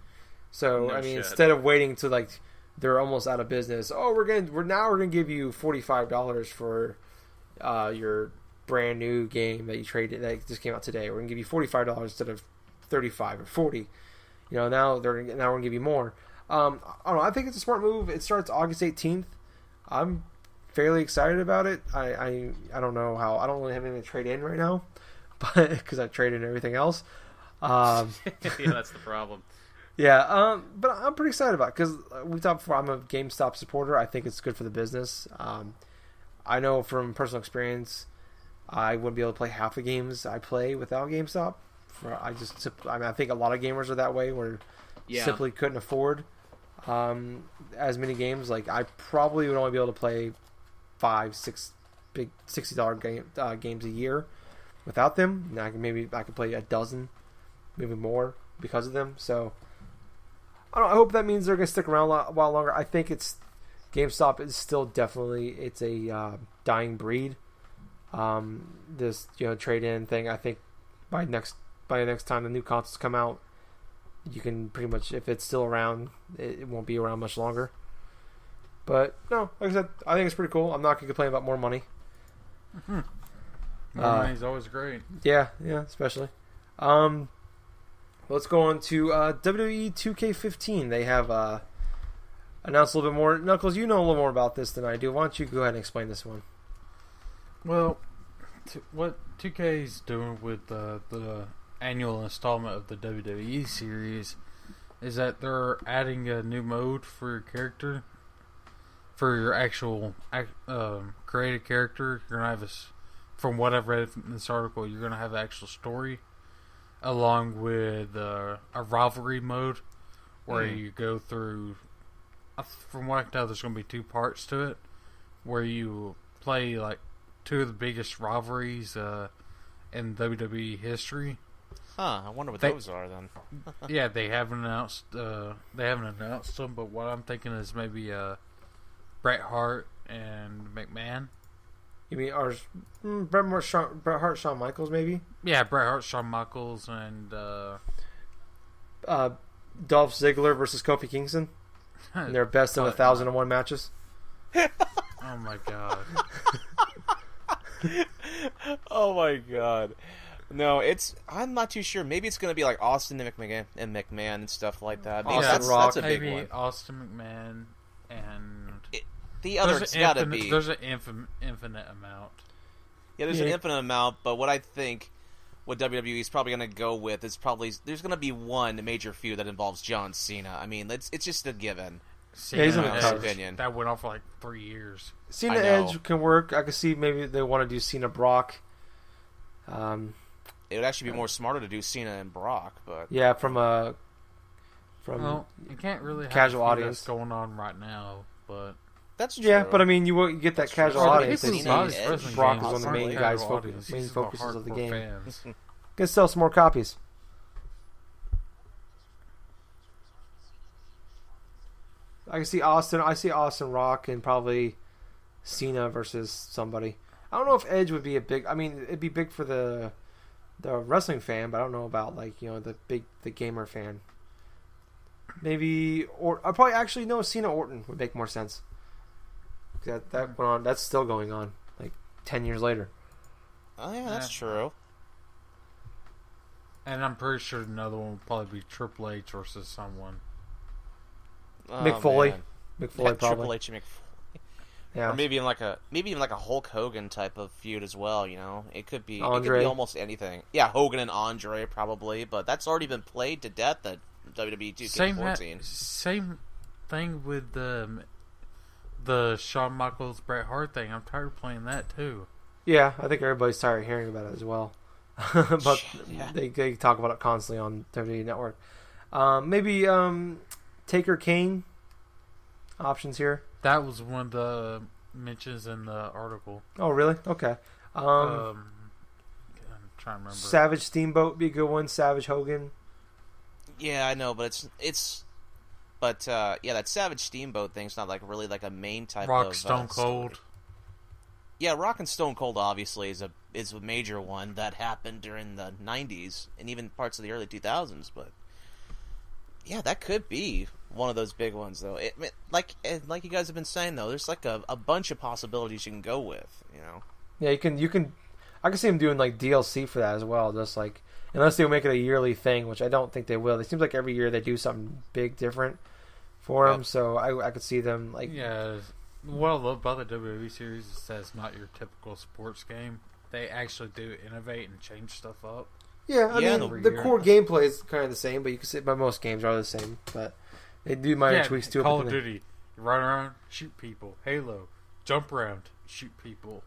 So no I mean, shit. instead of waiting to like they're almost out of business. Oh, we're gonna give you $45 for your brand new game that you traded that just came out today. We're gonna give you $45 instead of $35 or $40. You know, now we're gonna give you more. I don't know. I think it's a smart move. It starts August 18th. I'm fairly excited about it. I don't know how. I don't really have anything to trade in right now, but because I traded in everything else. Yeah, that's the problem. Yeah, but I'm pretty excited about it because we talked before. I'm a GameStop supporter. I think it's good for the business. I know from personal experience, I wouldn't be able to play half the games I play without GameStop. I think a lot of gamers are that way, where simply couldn't afford as many games. Like I probably would only be able to play 5-6 big $60 games a year without them. Now I could play a dozen, maybe more because of them. So. I hope that means they're going to stick around a while longer. I think GameStop is still definitely a dying breed. This trade-in thing. I think by the next time the new consoles come out, you can pretty much, if it's still around, it won't be around much longer. But no, like I said, I think it's pretty cool. I'm not going to complain about more money. Mm-hmm. More money's always great. Yeah, especially. Let's go on to WWE 2K15. They have announced a little bit more. Knuckles, you know a little more about this than I do. Why don't you go ahead and explain this one? Well, what 2K is doing with the annual installment of the WWE series is that they're adding a new mode for your character, for your actual created character. You're gonna have from what I've read from this article, you're gonna have an actual story, along with a rivalry mode where you go through. From what I can tell, there's gonna be 2 parts to it, where you play like 2 of the biggest rivalries in WWE history. Huh? I wonder what those are then. Yeah, they haven't announced. They haven't announced them, but what I'm thinking is maybe Bret Hart and McMahon. You mean Bret Hart, Shawn Michaels, maybe? Yeah, Bret Hart, Shawn Michaels, and Dolph Ziggler versus Kofi Kingston. In their best of 1,001 matches. Oh my god. Oh my god. No, I'm not too sure. Maybe it's going to be like Austin and McMahon and stuff like that. Maybe Austin that's a big maybe one. Austin McMahon and The other, it's got to be. There's an infinite amount. Yeah, there's an infinite amount, but what I think what WWE is probably going to go with is probably there's going to be one major feud that involves John Cena. I mean, it's just a given. Cena, he's in the my cards. opinion. That went on for like 3 years. Cena I know. Edge can work. I could see maybe they want to do Cena Brock. It would actually be more smarter to do Cena and Brock, but Yeah, from Well, you can't really have casual a feud audience that's going on right now, but that's true. yeah, but I mean, you get that casual Or the audience. people that who buy sees these wrestling Brock games is one of the aren't main casual guys, audience. main These are focuses of the hardcore game. fans. Gonna sell some more copies. I see Austin Rock and probably Cena versus somebody. I don't know if Edge would be a big. I mean, it'd be big for the wrestling fan, but I don't know about the gamer fan. Maybe I probably actually no Cena Orton would make more sense. That went on. That's still going on. Like 10 years later. Oh yeah, that's true. And I'm pretty sure another one would probably be Triple H versus someone. Oh, Mick Foley. man. Mick Foley probably. Triple H and Mick Foley. Yeah. Or maybe even like a Hulk Hogan type of feud as well. You know, it could be almost anything. Yeah, Hogan and Andre probably, but that's already been played to death at WWE 2K14. Same thing with the Shawn Michaels Bret Hart thing. I'm tired of playing that too. Yeah, I think everybody's tired of hearing about it as well. But Yeah. they talk about it constantly on WWE Network. Maybe Taker Kane options here. That was one of the mentions in the article. Oh, really? Okay. I'm trying to remember. Savage Steamboat be a good one. Savage Hogan. Yeah, I know, but that Savage Steamboat thing's not like really like a main type Rock of Stone Cold. story. Yeah, Rock and Stone Cold obviously is a major one that happened during the 90s and even parts of the early 2000s, but yeah, that could be one of those big ones though. Like you guys have been saying though, there's like a bunch of possibilities you can go with, you know. Yeah, you can. I can see them doing like DLC for that as well. Just like unless they make it a yearly thing, which I don't think they will. It seems like every year they do something big different for them. So I could see them like What I love about the WWE series is that it's not your typical sports game. They actually do innovate and change stuff up. Yeah, I mean, every the year. core gameplay is kind of the same, but you can see, but most games are the same. But they do minor tweaks to it. Call of Duty, you run around, shoot people. Halo, jump around, shoot people.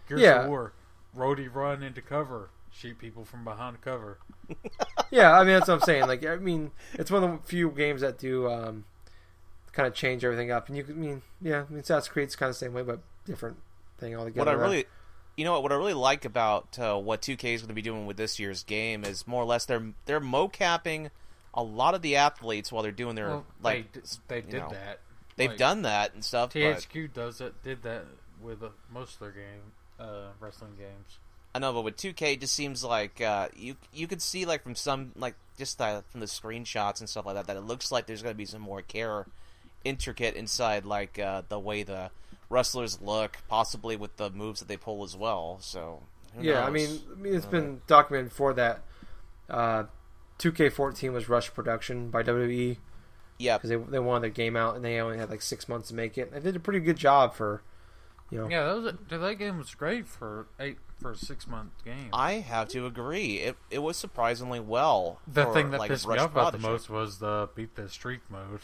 Gears of War, roadie run into cover, shoot people from behind cover. Yeah, I mean that's what I'm saying. Like, I mean, it's one of the few games that do kind of change everything up. And Assassin's Creed's kind of the same way, but different thing altogether. What I really like about what 2K is going to be doing with this year's game is more or less they're mocapping a lot of the athletes while they're doing their they did that. They've done that and stuff. THQ did that with most of their wrestling games. I know, but with 2K, it just seems like you could see like from some from the screenshots and stuff like that it looks like there's going to be some more care, intricate inside the way the wrestlers look, possibly with the moves that they pull as well. So Yeah, I mean, it's been documented before that 2K14 was rushed production by WWE. Yeah, because they wanted their game out and they only had like 6 months to make it. They did a pretty good job for, Yeah, that game was great for a 6-month game. I have to agree. It was surprisingly well. The thing that like, pissed me off about the most was the beat the streak mode.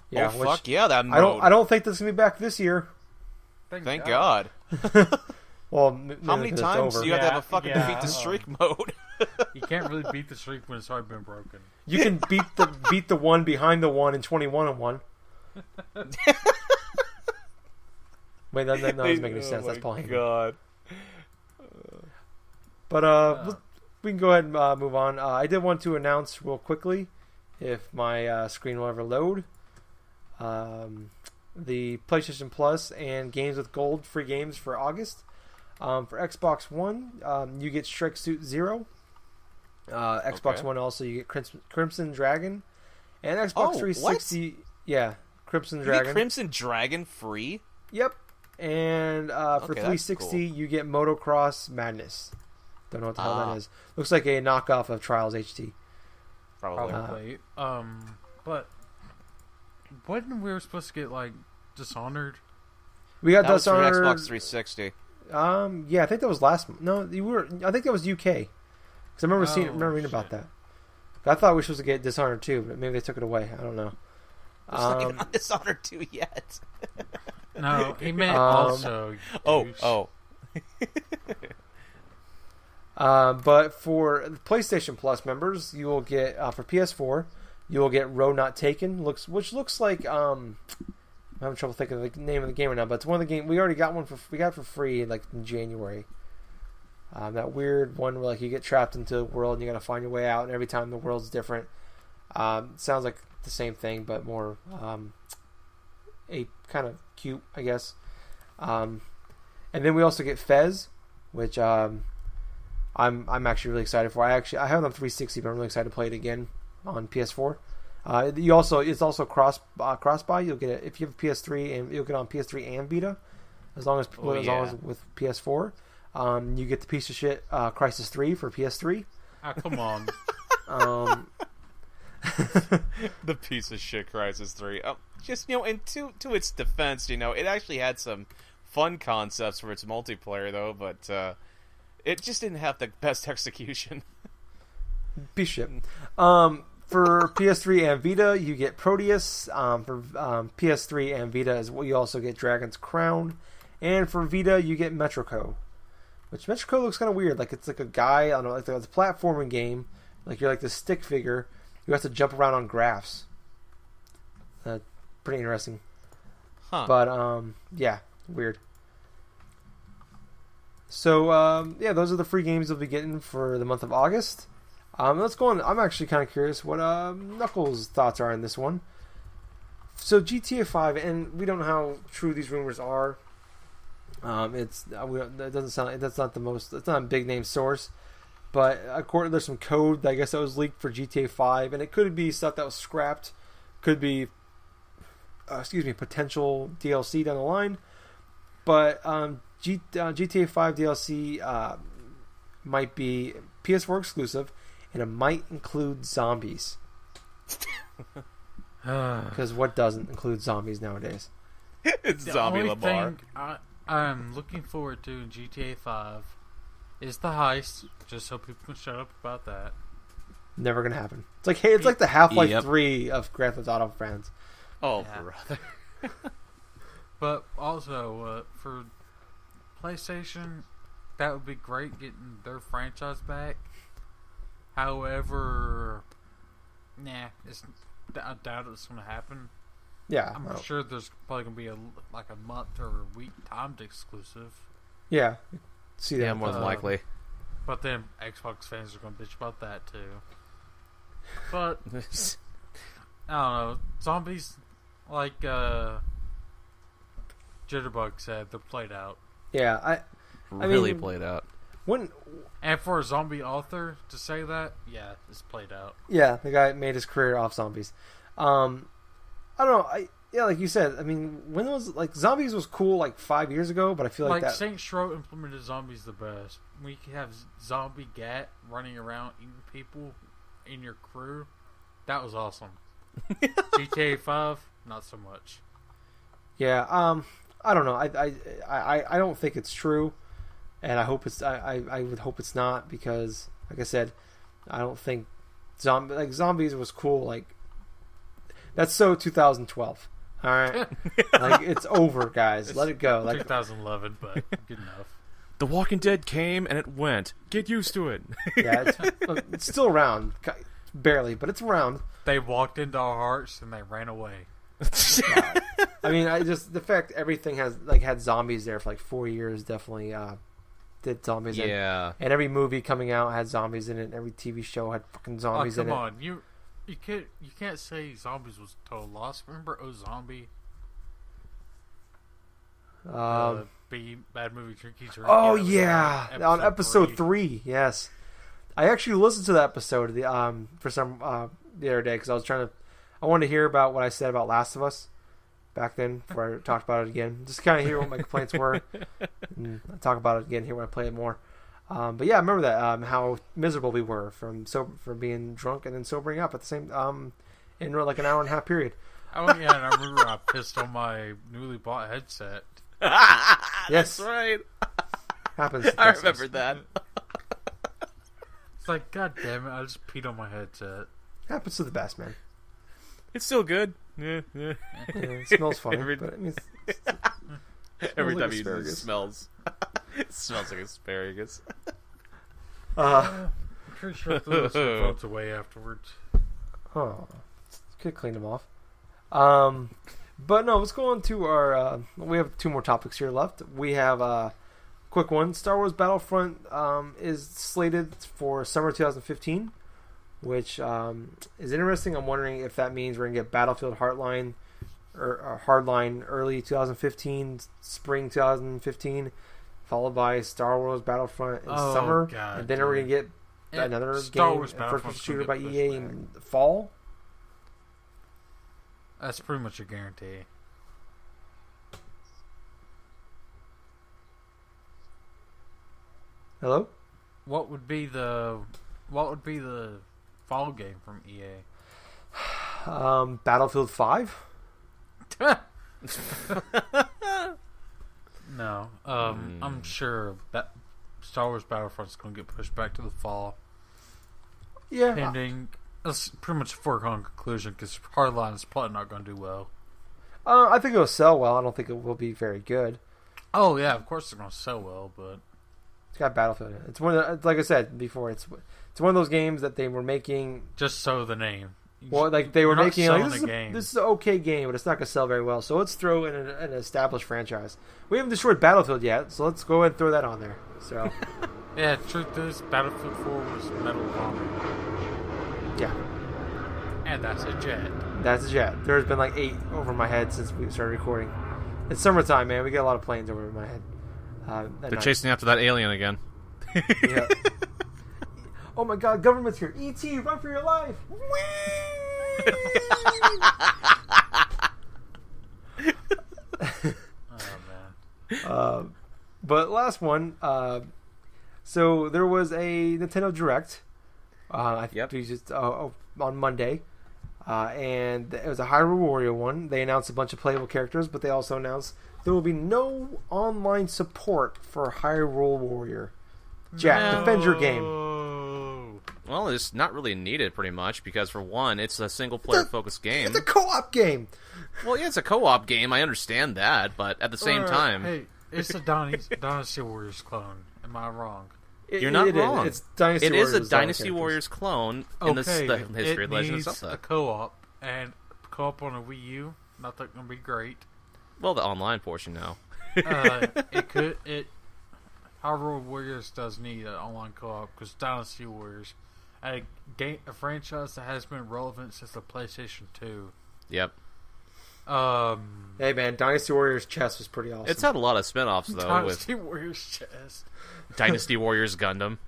Yeah, fuck yeah, that mode. I don't think this is gonna be back this year. Thank God. Well, how many times do you have to have a fucking beat the streak mode? You can't really beat the streak when it's already been broken. You can beat the one behind the one in 21-1. Wait, that doesn't make any sense. That's Paul Heyman. God. But we can go ahead and move on. I did want to announce real quickly, if my screen will ever load, the PlayStation Plus and Games with Gold free games for August. For Xbox One, you get Strike Suit Zero. Xbox One also you get Crimson Dragon, and Xbox 360. What? Yeah, Crimson Dragon. You get Crimson Dragon free? Yep. And for 360, cool. You get Motocross Madness. Don't know what the hell that is. Looks like a knockoff of Trials HD. Probably. But when we were supposed to get like Dishonored, we got that Dishonored. Was for Xbox 360. Yeah, I think that was last. No, you were. I think that was UK. Because I remember reading about that. I thought we were supposed to get Dishonored 2, but maybe they took it away. I don't know. It's not Dishonored 2 yet. No, he meant also. But for PlayStation Plus members, you will get for PS4, you will get Road Not Taken, which looks like I'm having trouble thinking of the name of the game right now, but it's one of the games we already got one we got it for free like in January. That weird one where like you get trapped into a world and you got to find your way out, and every time the world's different. Sounds like the same thing, but more a kind of cute, I guess. And then we also get Fez, which I'm actually really excited for. I have it on 360, but I'm really excited to play it again on PS4. It's also cross buy. You'll get it if you have a PS3, and you'll get it on PS3 and Vita, as long as with PS4. You get the piece of shit Crysis 3 for PS3. Ah, come on. The piece of shit Crysis 3. Just, and to its defense, it actually had some fun concepts for its multiplayer, though, but it just didn't have the best execution. Piece of shit. For PS3 and Vita, you get Proteus. For PS3 and Vita, you also get Dragon's Crown. And for Vita, you get Metroco. Which Metroco looks kind of weird. Like it's like a guy, I don't know, like it's a platforming game. Like you're like this stick figure. You have to jump around on graphs. Pretty interesting. Huh. But, yeah, weird. So, those are the free games you'll be getting for the month of August. Let's go on. I'm actually kind of curious what Knuckles' thoughts are on this one. So, GTA 5, and we don't know how true these rumors are. It doesn't sound like that's not it's not a big name source. But there's some code that I guess that was leaked for GTA 5, and it could be stuff that was scrapped. Could be, potential DLC down the line. But GTA 5 DLC might be PS4 exclusive, and it might include zombies. Because what doesn't include zombies nowadays? It's Zombie Lamar. I'm looking forward to in GTA 5 is the heist, just so people can shut up about that. Never gonna happen. It's like the Half-Life 3 of Grand Theft Auto fans. Oh, yeah. Brother. But also, for PlayStation, that would be great getting their franchise back. However, I doubt it's going to happen. Yeah. I'm sure there's probably going to be a month or a week timed exclusive. Yeah. See that. Yeah, more than likely. But then Xbox fans are going to bitch about that too. But I don't know. Zombies, like Jitterbug said, they're played out. Yeah, I really played out. And for a zombie author to say that, it's played out. Yeah, the guy made his career off zombies. I don't know. yeah, like you said, I mean, when was like zombies was cool like 5 years ago, but I feel like that Saints Row implemented zombies the best. We could have zombie Gat running around eating people in your crew. That was awesome. GTA 5, not so much. Yeah, I don't know. I don't think it's true, and I hope it's. I would hope it's not because, like I said, I don't think zombies was cool. Like that's so 2012. All right, like it's over, guys. Let it go. Like 2011, but good enough. The Walking Dead came and it went. Get used to it. Yeah, it's still around, barely, but it's around. They walked into our hearts and they ran away. I mean, the fact everything has had zombies there for like 4 years definitely did zombies. Yeah, and every movie coming out had zombies in it. And every TV show had fucking zombies in it. Come on, you can't say zombies was a total loss. Remember Zombie? Bad movie Tricky. Oh yeah, on episode 3. Yes, I actually listened to the episode the other day because I wanted to hear about what I said about Last of Us back then before I talked about it again. Just kind of hear what my complaints were. And I'll talk about it again here when I play it more. But yeah, I remember that how miserable we were from being drunk and then sobering up at the same in like an hour and a half period. Oh yeah, and I remember I pissed on my newly bought headset. Yes, that's right. Happens. I remember that. It's like, God damn it! I just peed on my headset. Happens to the best, man. It's still good. Yeah, it smells funny, but I mean, every like time you use it, asparagus. it smells like asparagus. I'm pretty sure I threw those phones away afterwards. Oh, could clean them off. But no, let's go on to our. We have 2 more topics here left. We have a quick one. Star Wars Battlefront is slated for summer 2015, which is interesting. I'm wondering if that means we're gonna get Battlefield Hardline or Hardline early 2015, spring 2015, followed by Star Wars Battlefront in summer, God, and then we're gonna get another Star Wars first-person shooter by EA in the fall. That's pretty much a guarantee. Hello? What would be the fall game from EA? Battlefield 5? No. I'm sure that Star Wars Battlefront's going to get pushed back to the fall. Yeah. Pending. That's pretty much a foregone conclusion because Hardline is probably not going to do well. I think it'll sell well. I don't think it will be very good. Oh yeah, of course it's going to sell well, but it's got Battlefield in it. It's one of the, like I said before. It's one of those games that they were making just so the name. Well, like they were making like this this is an okay game, but it's not going to sell very well. So let's throw in an established franchise. We haven't destroyed Battlefield yet, so let's go ahead and throw that on there. So yeah, truth is, Battlefield 4 was Medal of Honor. Yeah. And that's a jet. That's a jet. There's been like 8 over my head since we started recording. It's summertime, man. We get a lot of planes over my head. They're chasing after that alien again. Yeah. Oh my God, government's here. E.T., run for your life. Oh, man. But last one. So there was a Nintendo Direct. On Monday. And it was a Hyrule Warrior one. They announced a bunch of playable characters, but they also announced there will be no online support for Hyrule Warrior. Jack, defend your game. Well, it's not really needed, pretty much, because for one, it's a single-player focused game. It's a co-op game. Well, yeah, it's a co-op game. I understand that, but at the same time, hey, it's a Dynasty Warriors clone. Am I wrong? You're not wrong. It's Dynasty it Warriors is a Dynasty Warriors clone in the history of Legend of Zelda. A co-op, and co-op on a Wii U. Not that going to be great. Well, the online portion now. Hyrule Warriors does need an online co-op because Dynasty Warriors, a franchise that has been relevant since the PlayStation 2. Yep. Hey man, Dynasty Warriors chess was pretty awesome. It's had a lot of spin-offs though. Dynasty Warriors chess. Dynasty Warriors Gundam.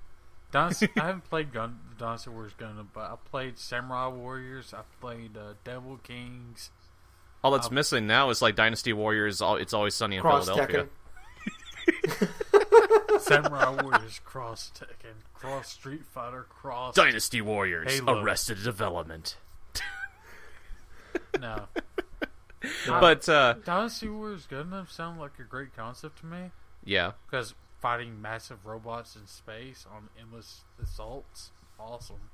I haven't played Dynasty Warriors Gundam, but I played Samurai Warriors. I played Devil Kings. All that's missing now is like Dynasty Warriors. It's Always Sunny in Cross Philadelphia. Tekken. Samurai Warriors, Cross Tekken, Cross Street Fighter, Cross Dynasty Warriors, Halo. Arrested Development. No. But Dynasty Warriors Gundam sound like a great concept to me. yeah. Because fighting massive robots in space on endless assaults, awesome.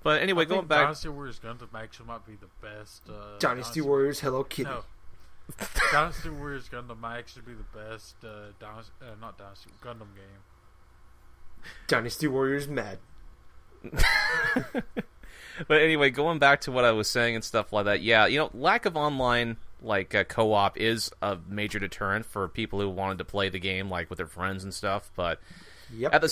But anyway, I going think back, Dynasty Warriors Gundam actually might be the best. Dynasty Warriors Hello Kitty. No. Dynasty Warriors Gundam might actually be the best not Dynasty Gundam game. Dynasty Warriors Mad. but anyway, going back to what I was saying and stuff like that. Yeah, lack of online co-op is a major deterrent for people who wanted to play the game like with their friends and stuff. But Yep. at the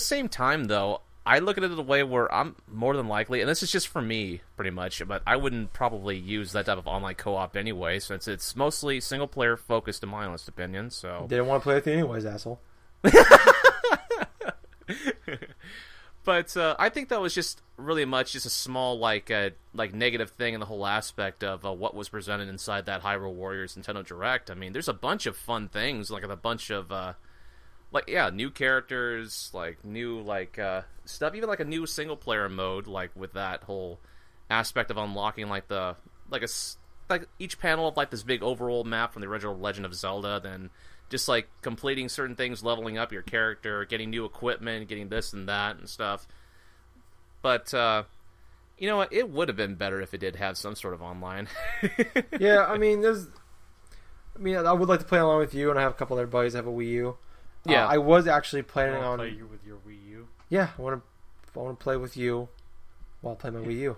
same time, though, I look at it in a way where I'm more than likely, and this is just for me, pretty much, but I wouldn't probably use that type of online co-op anyway, since it's mostly single-player focused, in my honest opinion. So They didn't want to play with you anyways, asshole. But I think that was just really much just a small negative thing in the whole aspect of what was presented inside that Hyrule Warriors Nintendo Direct. I mean, there's a bunch of fun things, like a bunch of new characters, new stuff, even like a new single player mode, like with that whole aspect of unlocking each panel of like this big overall map from the original Legend of Zelda, then just like completing certain things, leveling up your character, getting new equipment, getting this and that and stuff. But you know what? It would have been better if it did have some sort of online. Yeah, I mean, I would like to play along with you, and I have a couple other buddies that have a Wii U. Yeah. I was actually planning on. Play you with your Wii U. Yeah, I want to play with you while I play my Wii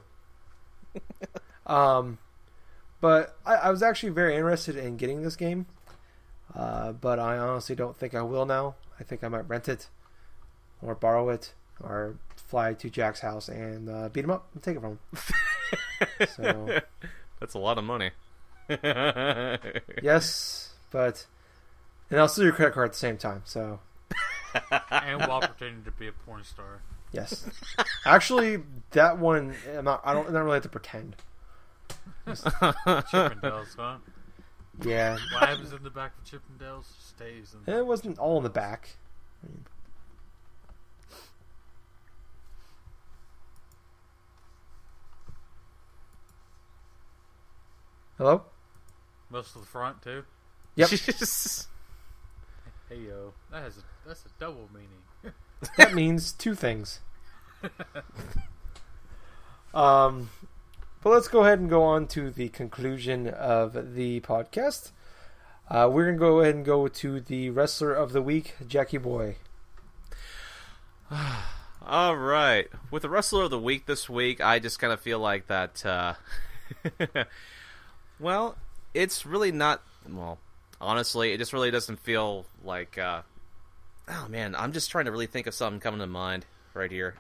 U. But I was actually very interested in getting this game. But I honestly don't think I will now. I think I might rent it, or borrow it, or fly to Jack's house and beat him up and take it from him. So That's a lot of money. yes, and I'll steal your credit card at the same time. So And while pretending to be a porn star. yes, actually, that one I don't really have to pretend. Chippendales, huh? Yeah, What happens in the back of Chippendales stays in the it wasn't all in the back. Hello? most of the front too. Yep. Hey yo, that's a double meaning. That means two things. But let's go ahead and go on to the conclusion of the podcast. We're going to go ahead and go to the Wrestler of the Week, Jackie Boy. All right. With the Wrestler of the Week this week, I just kind of feel like that... well, it's really not... Well, honestly, it just really doesn't feel like... oh, man, I'm just trying to really think of something coming to mind right here.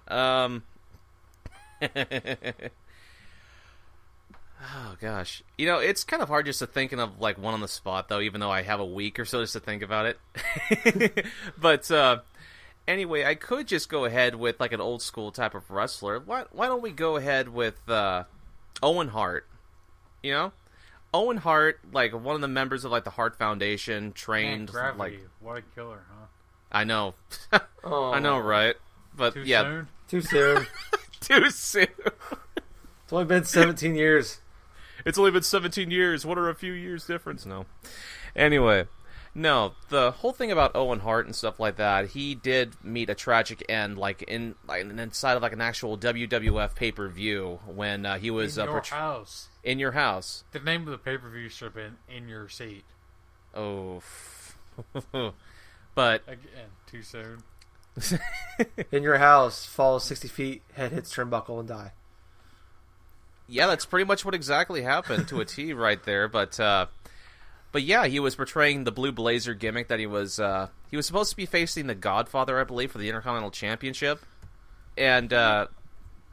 Oh, gosh. You know, it's kind of hard just to thinking of, like, one on the spot, though, even though I have a week or so just to think about it. But, anyway, I could just go ahead with, like, an old-school type of wrestler. Why don't we go ahead with, Owen Hart? You know? Owen Hart, like, one of the members of, like, the Hart Foundation, trained, Gravity, like... what a killer, huh? I know. Oh, I know, right? But, Too yeah. soon? too soon. Too soon. It's only been 17 years. It's only been 17 years. What are a few years difference? No. Anyway, no. The whole thing about Owen Hart and stuff like that, he did meet a tragic end, inside of like an actual WWF pay-per-view when he was In your house. in your house. The name of the pay-per-view should have been In Your Seat. Oh, but Again, too soon. In your house, fall 60 feet, head hits turnbuckle, and die. yeah, that's pretty much what exactly happened to a T right there. But yeah, he was portraying the Blue Blazer gimmick that he was supposed to be facing the Godfather, I believe, for the Intercontinental Championship, and the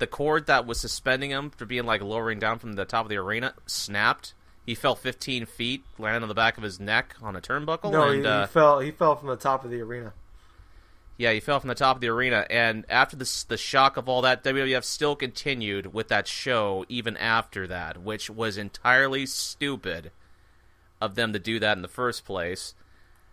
cord that was suspending him for being like lowering down from the top of the arena snapped. He fell 15 feet, landed on the back of his neck on a turnbuckle. No, and he fell from the top of the arena. Yeah, he fell from the top of the arena, and after the shock of all that, WWF still continued with that show even after that, which was entirely stupid of them to do that in the first place,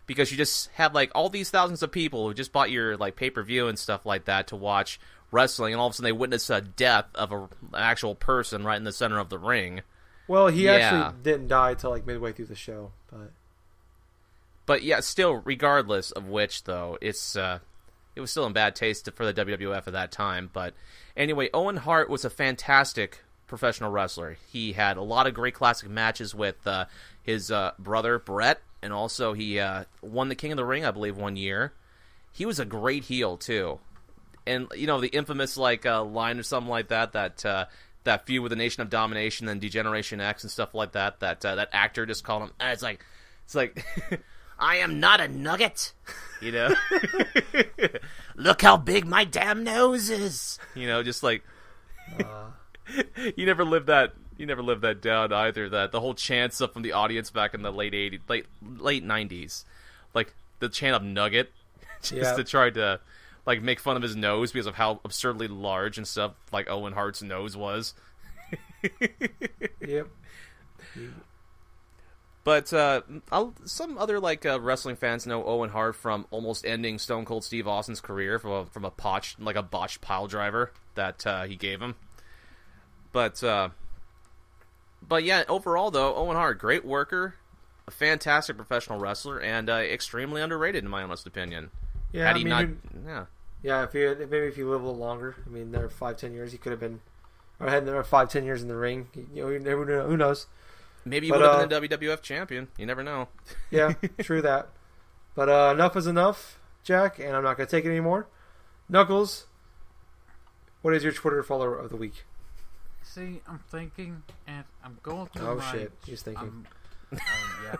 because you just have like all these thousands of people who just bought your like pay-per-view and stuff like that to watch wrestling, and all of a sudden they witness a death of an actual person right in the center of the ring. Well, he actually didn't die till like midway through the show, but yeah, still, regardless of which, though, it was still in bad taste for the WWF at that time. But anyway, Owen Hart was a fantastic professional wrestler. He had a lot of great classic matches with his brother, Brett, and also he won the King of the Ring, I believe, one year. He was a great heel, too. And, you know, the infamous line or something like that feud with the Nation of Domination and Degeneration X and stuff like that, that actor just called him, it's like, I am not a nugget, you know? Look how big my damn nose is. You know, just like, you never lived that down either, that the whole chants up from the audience back in the late 90s, like the chant of nugget, just to try to like make fun of his nose because of how absurdly large and stuff like Owen Hart's nose was. Yep. But some other wrestling fans know Owen Hart from almost ending Stone Cold Steve Austin's career from a botched pile driver that he gave him. But yeah, overall though, Owen Hart, great worker, a fantastic professional wrestler, and extremely underrated in my honest opinion. Yeah, Yeah, if you live a little longer, I mean, there 5-10 years, he could have been, or had 5-10 years in the ring. You know, who knows? Maybe he would have been a WWF champion. You never know. Yeah, true that. But enough is enough, Jack, and I'm not going to take it anymore. Knuckles, what is your Twitter follower of the week? See, I'm thinking, and I'm going through Oh, shit. He's thinking. Yeah.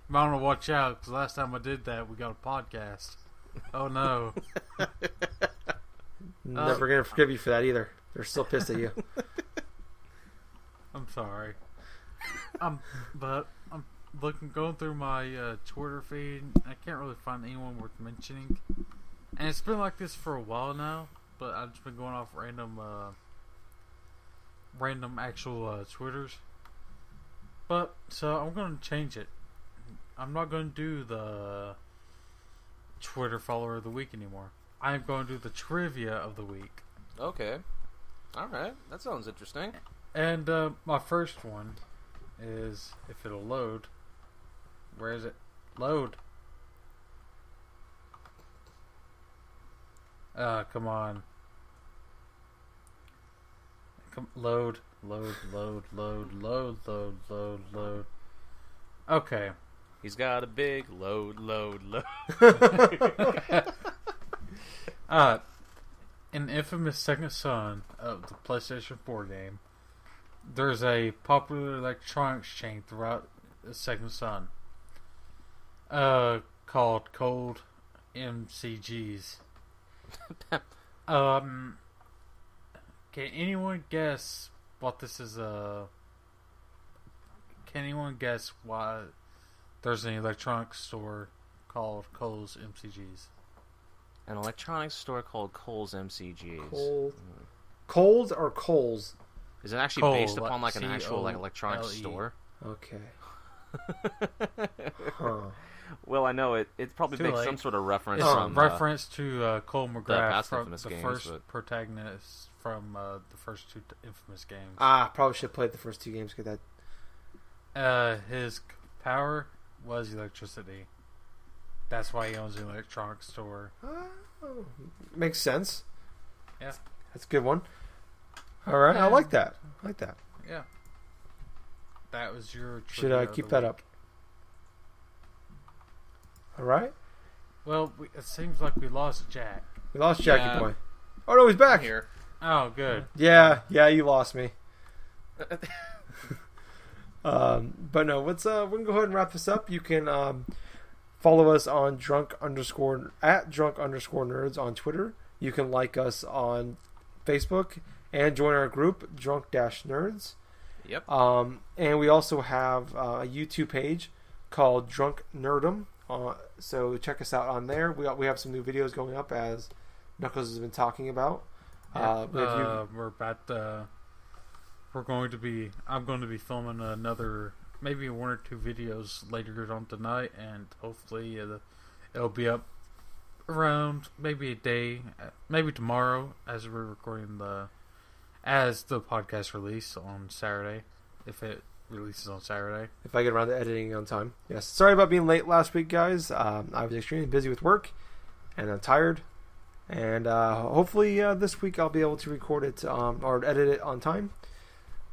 I want to watch out, because last time I did that, we got a podcast. Oh, no. Never going to forgive you for that either. They're still pissed at you. I'm sorry. But I'm going through my Twitter feed. I can't really find anyone worth mentioning, and it's been like this for a while now. But I've just been going off random actual Twitters. But so I'm going to change it. I'm not going to do the Twitter follower of the week anymore. I'm going to do the trivia of the week. Okay. All right. That sounds interesting. And my first one is, if it'll load. Where is it? Load. Come on. Load. Okay. He's got a big load. An infamous second son of the PlayStation 4 game, there's a popular electronics chain throughout the second son called Cold MCGs. Can anyone guess what this is? Can anyone guess why there's an electronics store called Cole's MCGs? An electronics store called Cole's MCGs. Coles or Coles? Is it actually Cole, based upon an C-O-L-E. actual electronics store? Okay. Huh. Well, I know it probably makes some sort of reference It's from reference to Cole McGrath past from Infamous the games, first but... protagonist from the first two Infamous games. Probably should have played the first two games. Get that. His power was electricity. That's why he owns an electronics store. Makes sense. Yeah. That's a good one. All right. I like that. Yeah. That was your Should I keep that up? All right. Well, it seems like we lost Jack. We lost Jackie Boy. Oh, no, he's back. here. Oh, good. Yeah, you lost me. But no, let's we can go ahead and wrap this up. You can follow us on @drunk_nerds on Twitter. You can like us on Facebook and join our group Drunk-Nerds. Yep. And we also have a YouTube page called Drunk Nerdum So check us out on there. We have some new videos going up, as Knuckles has been talking about. We're about. I'm going to be filming another, maybe 1 or 2 videos later on tonight, and hopefully it'll be up around maybe a day, maybe tomorrow, as we're recording as the podcast release on Saturday, if it releases on Saturday. If I get around to editing on time. Yes. Sorry about being late last week, guys. I was extremely busy with work, and I'm tired. And hopefully this week I'll be able to record it or edit it on time.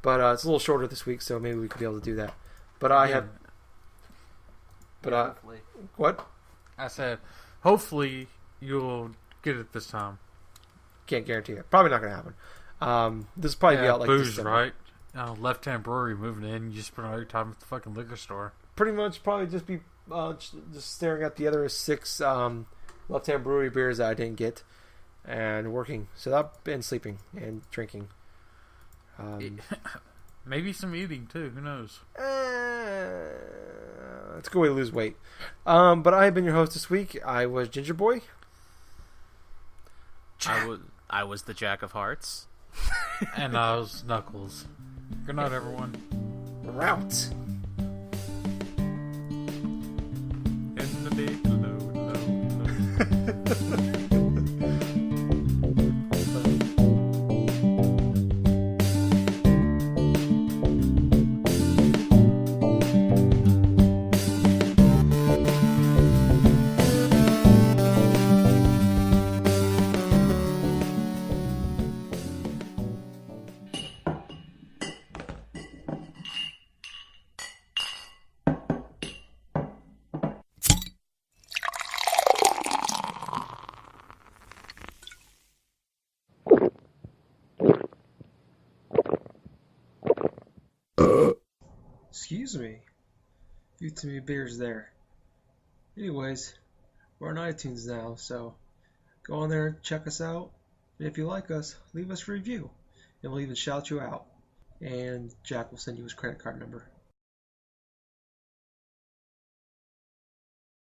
But it's a little shorter this week, so maybe we could be able to do that. But what? I said, hopefully you'll get it this time. Can't guarantee it. Probably not going to happen. This will probably be out like booze, December. Right? Left Hand Brewery moving in. You spend all your time at the fucking liquor store. Pretty much, probably just be just staring at the other 6 Left Hand Brewery beers that I didn't get, and working. So and sleeping and drinking. Maybe some eating too. Who knows? It's a good way to lose weight. But I have been your host this week. I was Gingerboy. I was the Jack of Hearts. And I was Knuckles. Good night, everyone. Route. In the big low. Excuse me. You too many beers there. Anyways, we're on iTunes now, so go on there, check us out, and if you like us, leave us a review, and we'll even shout you out. And Jack will send you his credit card number.